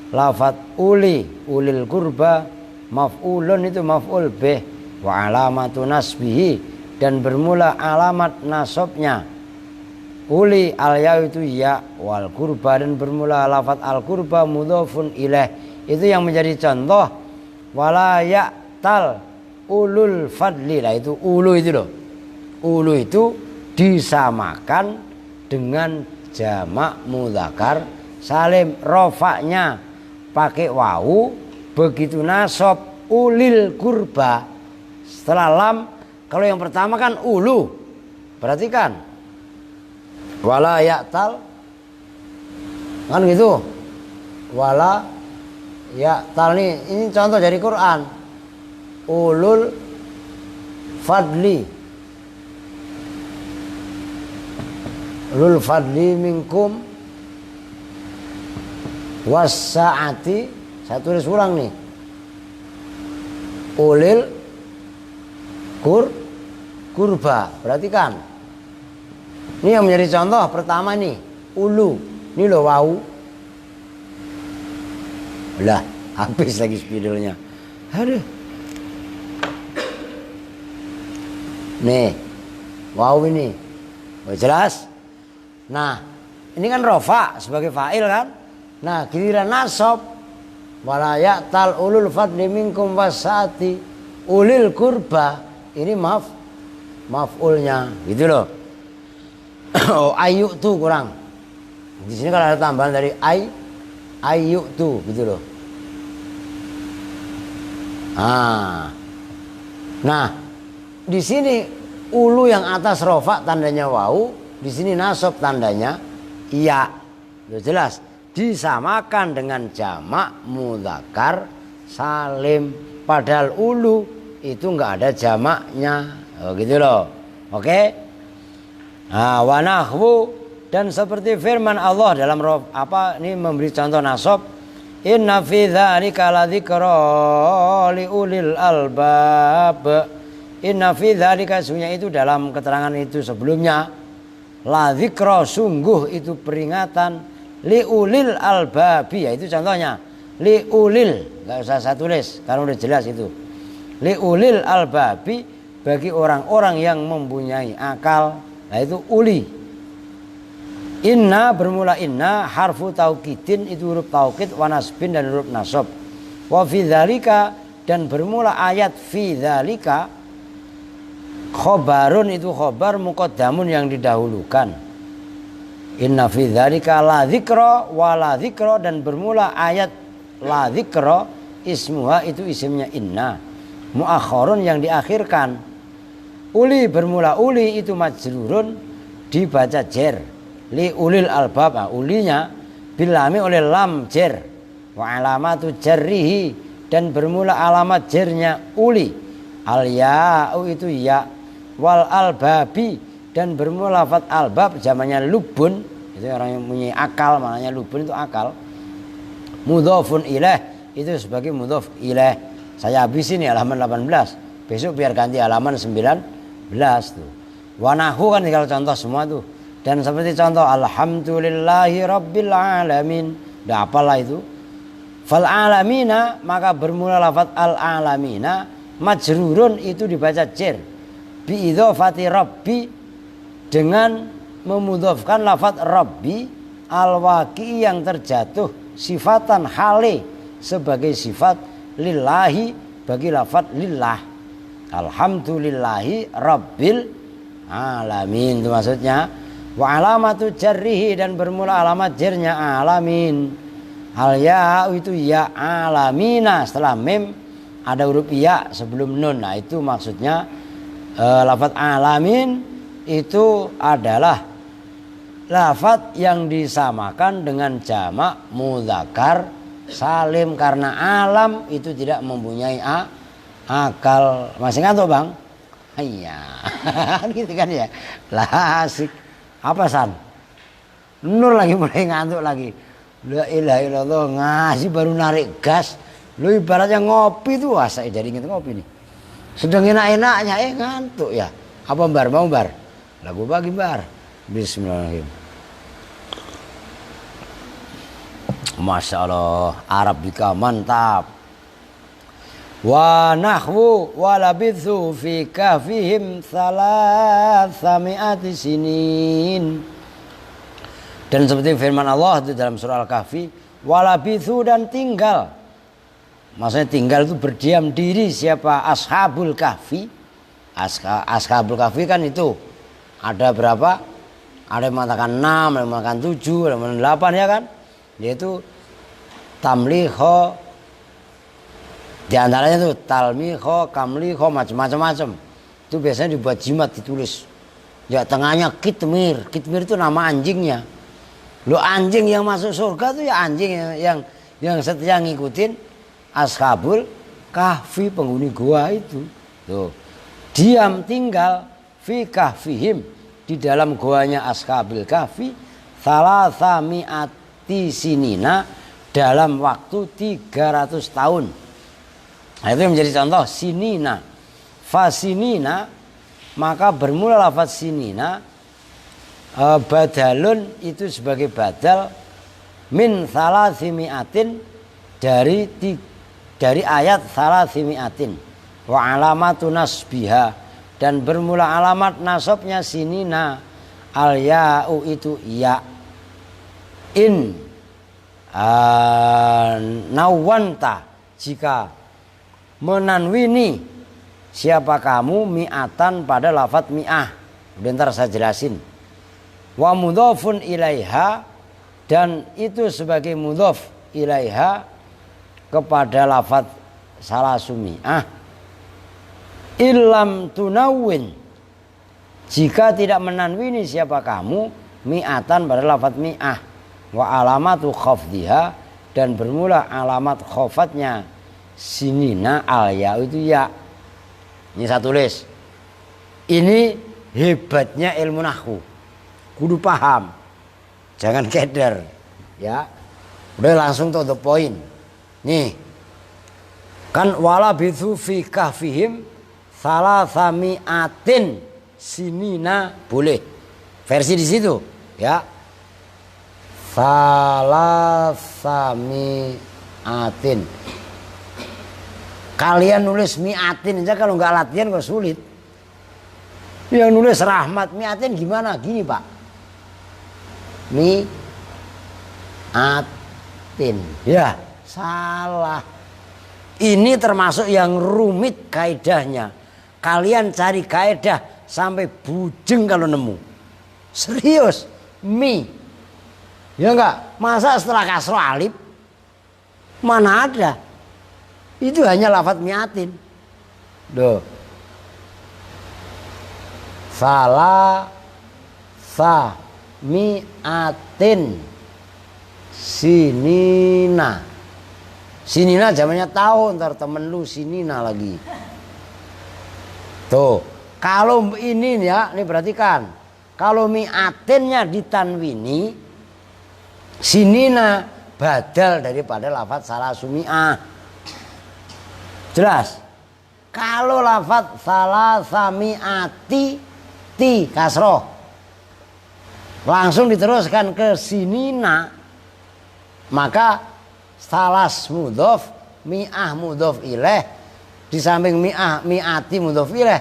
lafadz uli ulil kurba maf'ulun itu maf'ul bih, wa alamatu nasbihi, dan bermula alamat nasabnya uli al-ya itu ya, wal kurba, dan bermula lafadz al kurba mudhofun ilaih, itu yang menjadi contoh wala ya'tal ulul fadli. Lah itu ulu itu loh, ulu itu disamakan dengan jamak mudzakkar salim, rofaknya pakai wawu, begitu nasab ulil kurba setelah lam. Kalau yang pertama kan ulu, perhatikan wala ya'tal kan gitu, wala ya'tal, ini contoh dari Quran, ulul fadli, ulul fadli minkum wasaati, saya tulis ulang nih, ulil kurba, perhatikan ini yang menjadi contoh pertama nih, ulu, ini loh wau, lah habis lagi spidolnya, aduh, nih wau ini, jelas. Nah ini kan rofa sebagai fa'il kan. Nah giliran nasab wala ya'tal ulul fadli minkum wasati ulil kurba, ini maf'ulnya gitu loh. Oh ayu tuh kurang, Di sini kalau ada tambahan dari ayu tu gitu loh. Nah, di sini ulu yang atas rofa tandanya wau, di sini nasab tandanya iya. Sudah jelas. Disamakan dengan jamak mudzakkar salim. Padahal ulu itu enggak ada jamaknya. Oh, gitu loh. Oke? Nah, wa nahwu, dan seperti firman Allah dalam ini memberi contoh nasab, inna fi dzalika ladzikra liulil albab. Inna fi dzalika, sesungguhnya itu dalam keterangan itu sebelumnya, ladzikra, sungguh itu peringatan, liulil albabi, ya itu contohnya, liulil, enggak usah saya tulis karena udah jelas itu. Liulil albabi, bagi orang-orang yang mempunyai akal. Nah itu uli. Inna, bermula inna, harfu taukidin, itu huruf taukid, wa nasbin, dan huruf nasab. Wa fi dzalika, dan bermula ayat fi dzalika, khobarun, itu khobar muqaddamun, yang didahulukan. Inna fi dzalika la dzikra wa la dzikra, dan bermula ayat la dzikra, ismuha, itu isimnya inna, muakhorun, yang diakhirkan. Uli, bermula uli, itu majrurun, dibaca jer, li ulil albab. Ulinya bilami oleh lam jer, wa alamatu jarrihi, dan bermula alamat jernya uli, al ya'u, itu ya, wal albabi, dan bermula lafaz albab jamannya lubun, itu orang yang punya akal, maknanya lubun itu akal. Mudhofun ilaih, itu sebagai mudhof ilaih. Saya habisin nih halaman 18, besok biar ganti halaman 19 tuh. Wa nahwu kan tinggal contoh semua tuh. Dan seperti contoh alhamdulillahi rabbil alamin, udah apalah itu. Fal alamina, maka bermula lafaz al alamina majrurun, itu dibaca jer, bi idzafati rabbi, dengan memudhofkan lafaz rabbi, al waqi, yang terjatuh, sifatan hale, sebagai sifat, lillahi, bagi lafaz lillah. Alhamdulillahi rabbil alamin, itu maksudnya. Wa alamatu jarrihi, dan bermula alamat jernya alamin, al ya, itu ya, alamina, setelah mim ada huruf ya sebelum nun. Nah itu maksudnya lafaz alamin itu adalah lafaz yang disamakan dengan jamak mudzakkar salim, karena alam itu tidak mempunyai akal. Masih ngantuk bang? Iya. Gitu kan ya. Lah asik. Apa San? Nur lagi mulai ngantuk lagi. La ilaha illallah, ngasih baru narik gas. Lu ibaratnya ngopi tuh, saya jadi inget ngopi nih. Sedang enak-enaknya ngantuk ya. Apa bar? Mau bar? Lagu bagi bar. Bismillahirrahmanirrahim. Masya Allah, Arabika mantap. Wa nahwu wa labithu fi kahfihim thalathami'ati sinin. Dan seperti firman Allah itu dalam surah Al-Kahfi, wa labithu, dan tinggal. Maksudnya tinggal itu berdiam diri siapa? Ashabul kahfi. Ashabul kahfi kan itu ada berapa? Ada yang mengatakan 6, ada yang mengatakan 7, ada yang mengatakan 8, ya kan? Yaitu tamliho, di antaranya itu talmiho, kamliho, macam-macam. Itu biasanya dibuat jimat, ditulis. Ya tengahnya kitmir. Kitmir itu nama anjingnya. Lo anjing yang masuk surga itu ya anjing yang setia ngikutin ashabul kahfi, penghuni gua itu. Tuh. Diam tinggal fi kahfihim, di dalam goanya ashabil kahfi, thalathami'ati sinina, dalam waktu 300 tahun. Nah, itu yang menjadi contoh sinina. Fasinina, maka bermula lafaz sinina, badalun, itu sebagai badal, min thalathimi'atin, dari ayat thalathimi'atin. Wa alamatu nasbiha, dan bermula alamat nasabnya sinina, al ya'u, itu ya. In nawanta, jika menanwini siapa kamu, mi'atan, pada lafaz mi'ah. Bentar saya jelasin. Wa mudhofun ilaiha, dan itu sebagai mudhof ilaiha kepada lafadz salasumi'ah. Illam tunawwin, jika tidak menanwini siapa kamu mi'atan pada lafadz mi'ah, wa alamatu khafdhiha, dan bermula alamat khofatnya sinina al ya itu ya. Ini saya tulis. Ini hebatnya ilmu nahwu. Kudu paham. Jangan keder, ya. Udah langsung to the point. Nih. Kan wala bithu fi kahfihim salasami'atin sinina, boleh. Versi di situ, ya. Salasami'atin. Kalian nulis mi'atin aja kalau nggak latihan kok sulit. Yang nulis rahmat mi'atin gimana? Gini Pak. Mi'atin. Ya, salah. Ini termasuk yang rumit kaidahnya. Kalian cari kaidah sampai bujeng kalau nemu. Serius. Mi. Ya enggak? Masa setelah kasroh alif? Mana ada? Itu hanya lafadz mi'atin. Duh. Salah sa mi'atin sinina. Sinina zamannya tahun, ntar temen lu sinina lagi. Tuh. Kalau ini ya, ini perhatikan. Kalau mi'atinnya ditanwini, sinina badal daripada lafadz salasumi'ah. Jelas. Kalau lafadz salasami'ati ti kasroh langsung diteruskan ke sinina, maka salas mudhof, mi'ah mudhof ilaih, di samping mi'ah mi'ati mudhof ilaih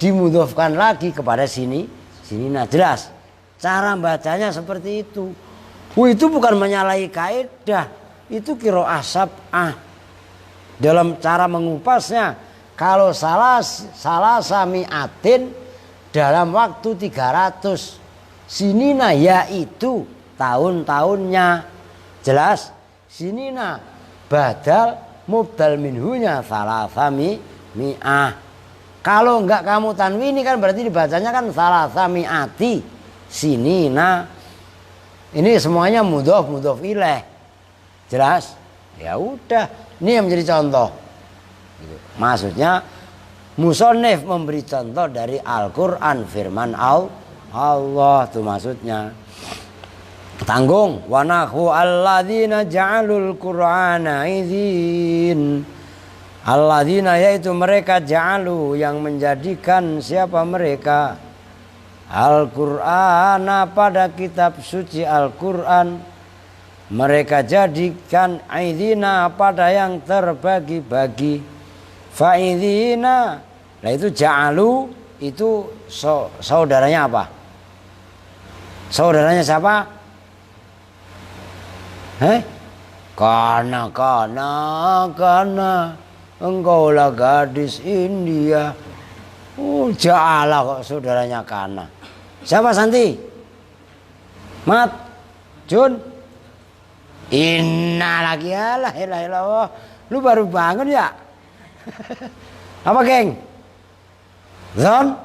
dimudhofkan lagi kepada sinina. Jelas. Cara bacanya seperti itu. Itu bukan menyalahi kaidah, itu qiraah sab'ah. Dalam cara mengupasnya, kalau salasami'atin dalam waktu 300 sinina, yaitu tahun-tahunnya. Jelas. Sinina badal mubdal minhunya salasami'ah. Kalau enggak kamu tanwini kan berarti dibacanya kan salasami'ati sinina. Ini semuanya mudhof ilaih. Jelas? Ya udah. Ini yang menjadi contoh. Maksudnya musonif memberi contoh dari Al-Quran, firman Allah itu maksudnya. Tanggung. Wa nahwu alladzina ja'alul qur'ana idzin. Alladzina yaitu mereka ja'alu yang menjadikan siapa mereka Al-Qur'ana pada kitab suci Al-Qur'an. Mereka jadikan aidina pada yang terbagi-bagi. Faidina, nah itu ja'alu itu saudaranya apa? Saudaranya siapa? Karena engkaulah gadis India. Ja'ala kok saudaranya Kana. Siapa Santi? Mat? Jun? Inna lagi ya la ilaha illallah. Lu baru bangun ya? Apa geng? Zon?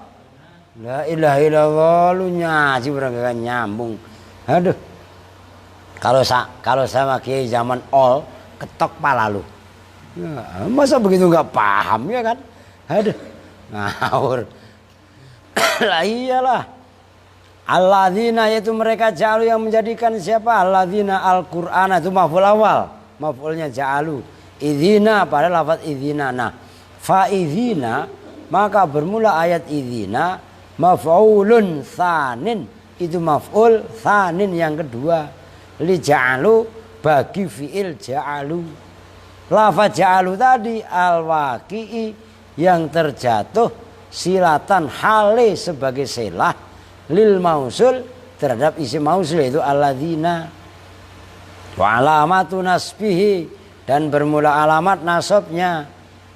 La ilaha illallah, lu nyaji berangkat nyambung. Aduh. Kalau sama Kiai zaman all ketok pala lu. Ya, masa begitu nggak paham ya kan? Aduh. Ngawur. Lah iyalah. Alladzina yaitu mereka ja'alu yang menjadikan siapa? Alladzina Al-Qur'ana itu maf'ul awal. Maf'ulnya ja'alu. Idzina pada lafaz idzina. Nah, fa idzina maka bermula ayat idzina maf'ulun tsanin. Itu maf'ul tsanin yang kedua. Li ja'alu bagi fi'il ja'alu. Lafaz ja'alu tadi al-waqi'i yang terjatuh silatan hale sebagai selah lil mausul terhadap isim mausul yaitu alladzina. Wa alamatu nasbihi dan bermula alamat nasabnya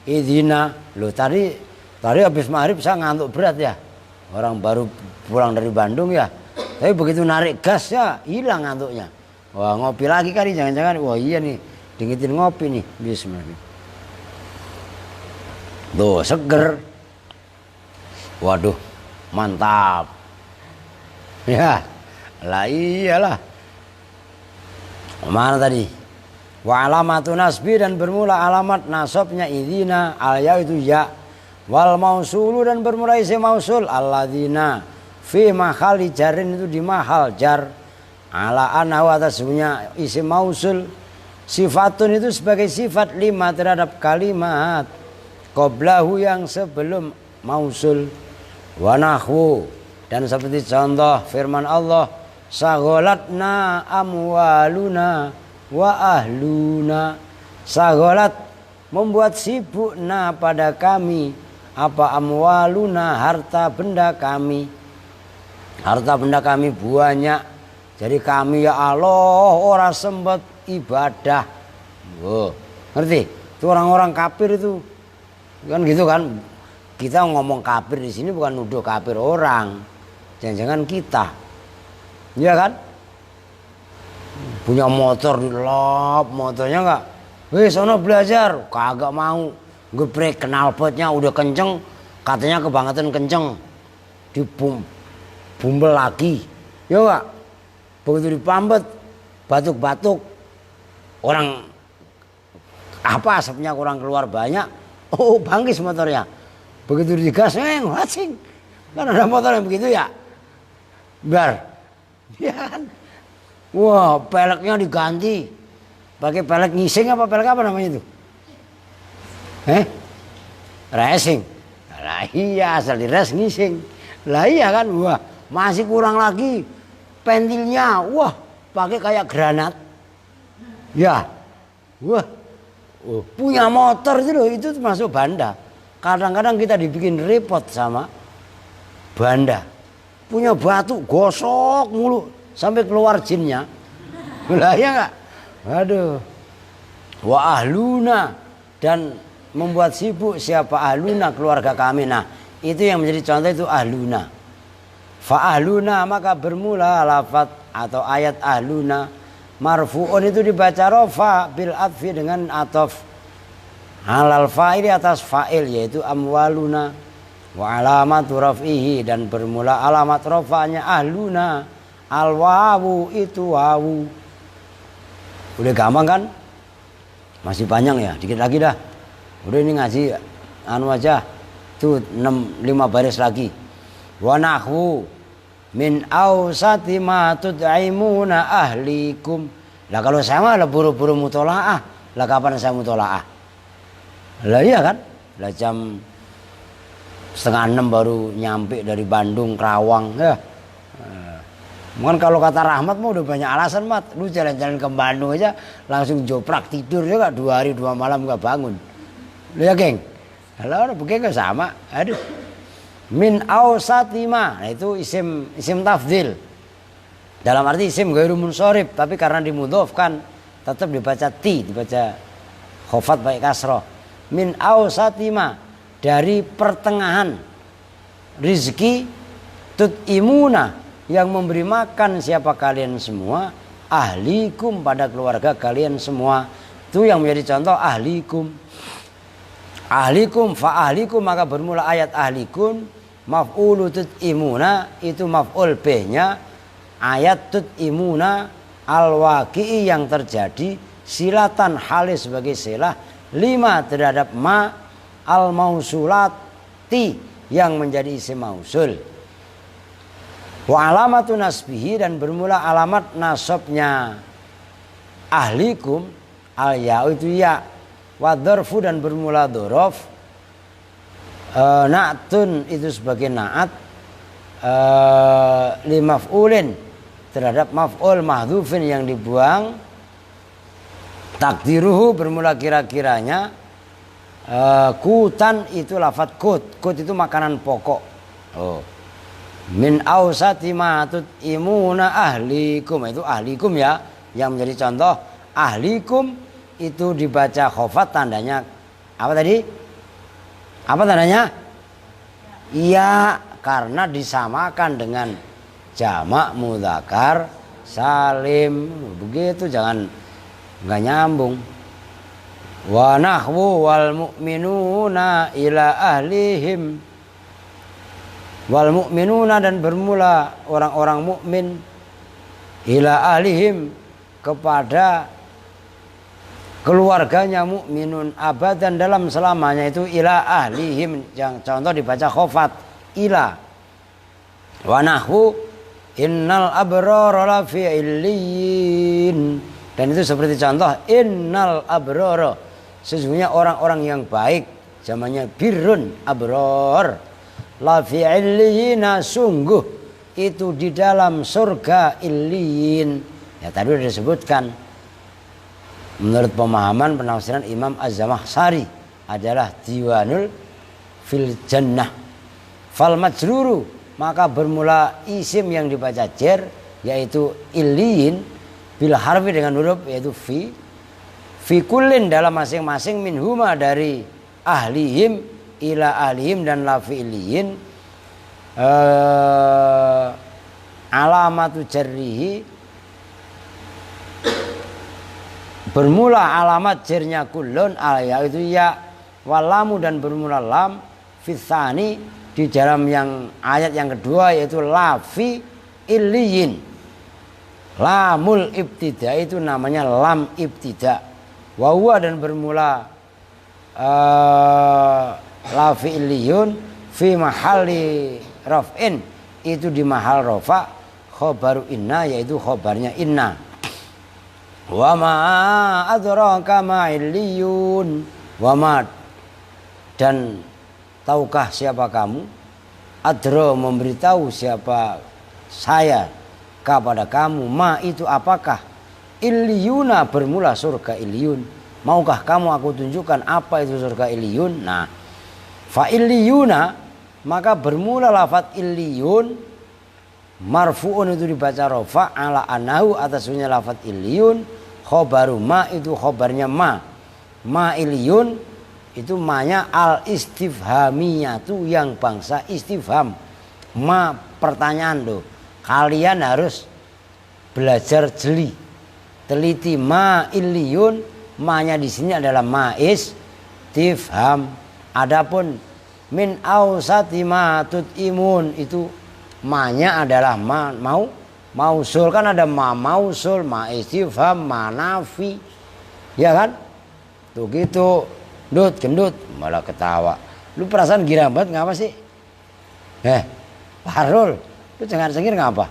idzina. Loh tadi habis maghrib saya ngantuk berat ya. Orang baru pulang dari Bandung ya. Tapi begitu narik gas ya hilang ngantuknya. Wah, ngopi lagi kali jangan-jangan. Wah, iya nih. Dingitin ngopi nih. Bismillah. Tuh, seger. Waduh, mantap. Ya, lah iyalah. Mana tadi? Wa alamatu nasbi dan bermula alamat nasabnya idzina al-ya itu ya. Wal mausulu dan bermula isim mausul alladzina fi mahali jarin itu di mahal jar. Ala anahu atas punya isim mausul. Sifatun itu sebagai sifat lima terhadap kalimat qablahu yang sebelum mausul. Wa nahwu dan seperti contoh firman Allah, sagolatna amwaluna wa ahluna. Sagolat membuat sibukna pada kami apa amwaluna harta benda kami. Harta benda kami banyak. Jadi kami ya Allah ora sempat ibadah. Wow, ngerti? Itu orang-orang kafir itu. Kan gitu kan. Kita ngomong kafir di sini bukan nuduh kafir orang. Jangan-jangan kita. Iya kan? Punya motor di lap, motornya enggak. Weh, sono belajar, kagak mau. Geprek knalpotnya udah kenceng, katanya kebangetan kenceng. Bumbel lagi. Ya enggak? Begitu dipambet, batuk-batuk. Orang apa asapnya kurang keluar banyak. Oh, bangkis motornya. Begitu digas, wacing. Kan ada motor yang begitu ya. Bar. Ya kan? Wah, peleknya diganti. Pakai pelek ngising apa pelek apa namanya itu? Racing. Lah iya, asal di res ngising. Lah iya kan? Wah, masih kurang lagi. Pentilnya, wah, pakai kayak granat. Ya. Wah. Oh, punya motor itu loh, itu termasuk banda. Kadang-kadang kita dibikin repot sama banda. Punya batu gosok mulu sampai keluar jinnya. Lah ya enggak? Aduh. Wa ahluna dan membuat sibuk siapa ahluna keluarga kami. Nah, itu yang menjadi contoh itu ahluna. Fa ahluna maka bermula lafaz atau ayat ahluna marfu'un itu dibaca rafa bil atfi dengan ataf. Halal fa'il atas fa'il yaitu amwaluna wa alamatu raf'ihi dan bermula alamat rafa'nya ahluna al wawu itu wawu. Udah gampang kan? Masih panjang ya, dikit lagi dah. Udah ini ngaji anu aja. Tuh 5 baris lagi. Wa nahwu min awsati ma tud'imuna ahlikum. Lah kalau saya mah buru-buru mutolaah. Lah kapan saya mutolaah? Lah iya kan? Lah jam 5:30 baru nyampe dari Bandung Kerawang ya. Mungkin kalau kata Rahmat mah udah banyak alasan, Mat. Lu jalan-jalan ke Bandung aja langsung joprak tidur ya gak 2 hari 2 malam gak bangun. Lu ya, geng? Halo, begini gak sama? Aduh. Min awsatima. Nah itu isim tafdil. Dalam arti isim ghairu munsharif, tapi karena dimudhofkan tetap dibaca ti, dibaca khofat baik kasroh. Min awsatima dari pertengahan rizki tut'imuna yang memberi makan siapa kalian semua ahlikum pada keluarga kalian semua. Itu yang menjadi contoh ahlikum. Ahlikum fa ahlikum maka bermula ayat ahlikum maf'ulu tut'imuna itu maf'ul bih-nya ayat tut'imuna al-waqi'i yang terjadi silatan halis sebagai silah 5 terhadap ma al-mausulati yang menjadi isim mausul. Wa alamatu nasbihi dan bermula alamat nasabnya ahlikum al-ya itu ya. Wa dzarfu dan bermula dzaraf. Na'tun itu sebagai na'at limaf'ulin terhadap maf'ul mahdhufin yang dibuang. Takdiruhu bermula kira-kiranya kutan itu lafadz kut. Kut itu makanan pokok. Oh. Min awsati ma tut'imuna ahlikum itu ahlikum ya yang menjadi contoh ahlikum itu dibaca khofat tandanya apa tadi? Apa tandanya? Iya, karena disamakan dengan jamak mudzakkar salim. Begitu, jangan nggak nyambung. Wa nahwu wal mu'minuna ila ahlihim. Wal mu'minuna, dan bermula orang-orang mukmin ila ahlihim, kepada keluarganya mukminun abadan, dalam selamanya itu ila ahlihim. Yang contoh dibaca khofat ila. Wa nahwu innal abrara lafi illiyin, dan itu seperti contoh innal abrara, sesungguhnya orang-orang yang baik, zamannya birrun abror, lafi illiyina, sungguh itu di dalam surga illiyin. Ya tadi sudah disebutkan. Menurut pemahaman penafsiran Imam Az-Zamakhsyari adalah diwanul fil jannah. Fal majruru, maka bermula isim yang dibaca jar, yaitu illiyin, bil harfi dengan huruf yaitu fi kullin, dalam masing-masing minhuma, dari ahlihim ila ahlihim dan lafi illiyin. Alamatu jarrihi, bermula alamat jarnya kullun, yaitu ya walamu, dan bermula lam fitsani, di dalam yang ayat yang kedua, yaitu lafi illiyin. Lamul ibtida itu namanya lam ibtida. Wa huwa, dan bermula lafi illiyun fi mahalli raf'in, itu di mahal rafa, khobaru inna, yaitu khobarnya inna. Wa ma adraka ma illiyun, wa ma, dan tahukah siapa kamu, adra, memberitahu siapa saya kepada kamu, ma itu apakah, illiyuna, bermula surga illiyun. Maukah kamu aku tunjukkan apa itu surga illiyun? Nah, fa illiyuna, maka bermula lafadz illiyun, marfu'un itu dibaca rafa, ala anahu, atasnya lafadz illiyun, khobaru ma, itu khobarnya ma illiyun, itu ma-nya al istifhamiyatu, yang bangsa istifham. Ma pertanyaan loh. Kalian harus belajar teliti. Ma illiyun, ma-nya di sini adalah ma istifham. Adapun min ausati ma tut'imun, itu ma-nya adalah mausul, kan ada ma mausul, ma istifham, ma nafi, ya kan? Tuh gitu. Gendut malah ketawa. Lu perasaan girang banget ngapa sih? Parul, lu cengar-cengir ngapa?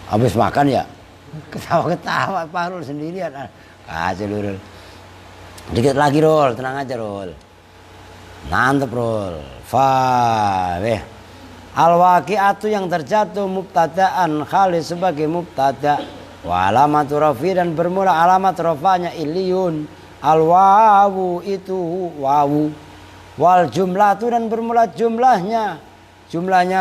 Habis makan ya? Ketawa-ketawa Parul sendirian. Kacau lu. Dikit lagi Rul, tenang aja Rul. Mantep Rul. Al-waqi'atu, yang terjatuh, mubtada'an, khalis sebagai mubtada', wa alamatu rafi, dan bermula alamat rafanya illiyun. Al-wawu, itu wawu. Wal jumlatu, dan bermula jumlahnya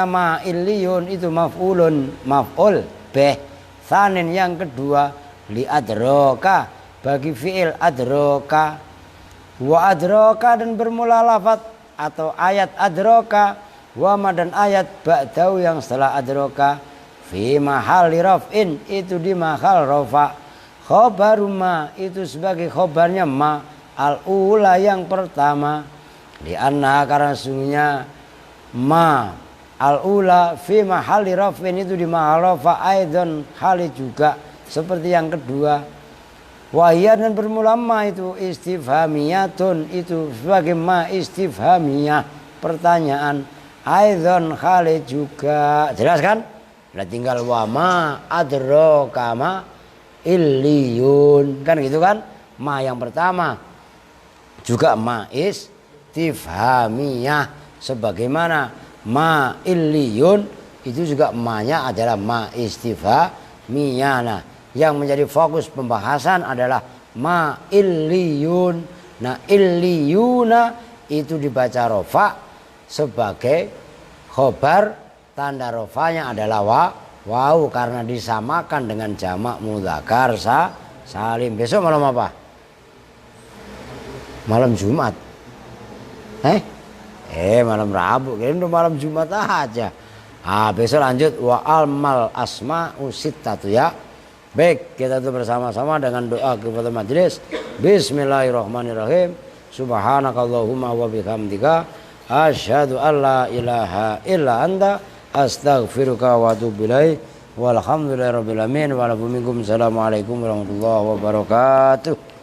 ma illiyun, itu maf'ulun, maf'ul bih. Tsanin, yang kedua, li adraka, bagi fi'il adraka. Wa adraka, dan bermula lafadz atau ayat adraka, wa ma, dan ayat ba'dahu, yang setelah adraka, fi mahalli raf'in, itu di mahal rafa. Khobaru ma, itu sebagai khobarnya ma al-ula, yang pertama. Lianna, karena sungguhnya ma al-ula fi mahalli raf'in, itu di mahal rafa, aidon, hali juga seperti yang kedua. Wahiyah, dan bermula ma itu istifhamiyatun, itu sebagai ma istifhamiyah, pertanyaan. Aidon, hali juga. Jelas kan? Udah tinggal wa ma adraka ma illiyun, kan gitu kan? Ma yang pertama juga ma istifhamiyah, sebagaimana ma illiyun itu juga ma-nya adalah ma istifhamiyah. Nah, yang menjadi fokus pembahasan adalah ma illiyun. Nah, illiyuna itu dibaca rofa sebagai khobar, tanda rofanya adalah wawu, karena disamakan dengan jamak mudzakkar salim. Besok malam apa? Malam Jumat. Malam Rabu. Kirain udah malam Jumat aja. Besok lanjut wa almal asma'u sittatu ya. Baik, kita tuh bersama-sama dengan doa kepada majelis. Bismillahirrahmanirrahim. Subhanakallahumma wa bihamdika asyhadu an la ilaha illa anta astaghfiruka wa atubu ilaik. Walhamdulillahirabbil alamin. Assalamualaikum warahmatullahi wabarakatuh.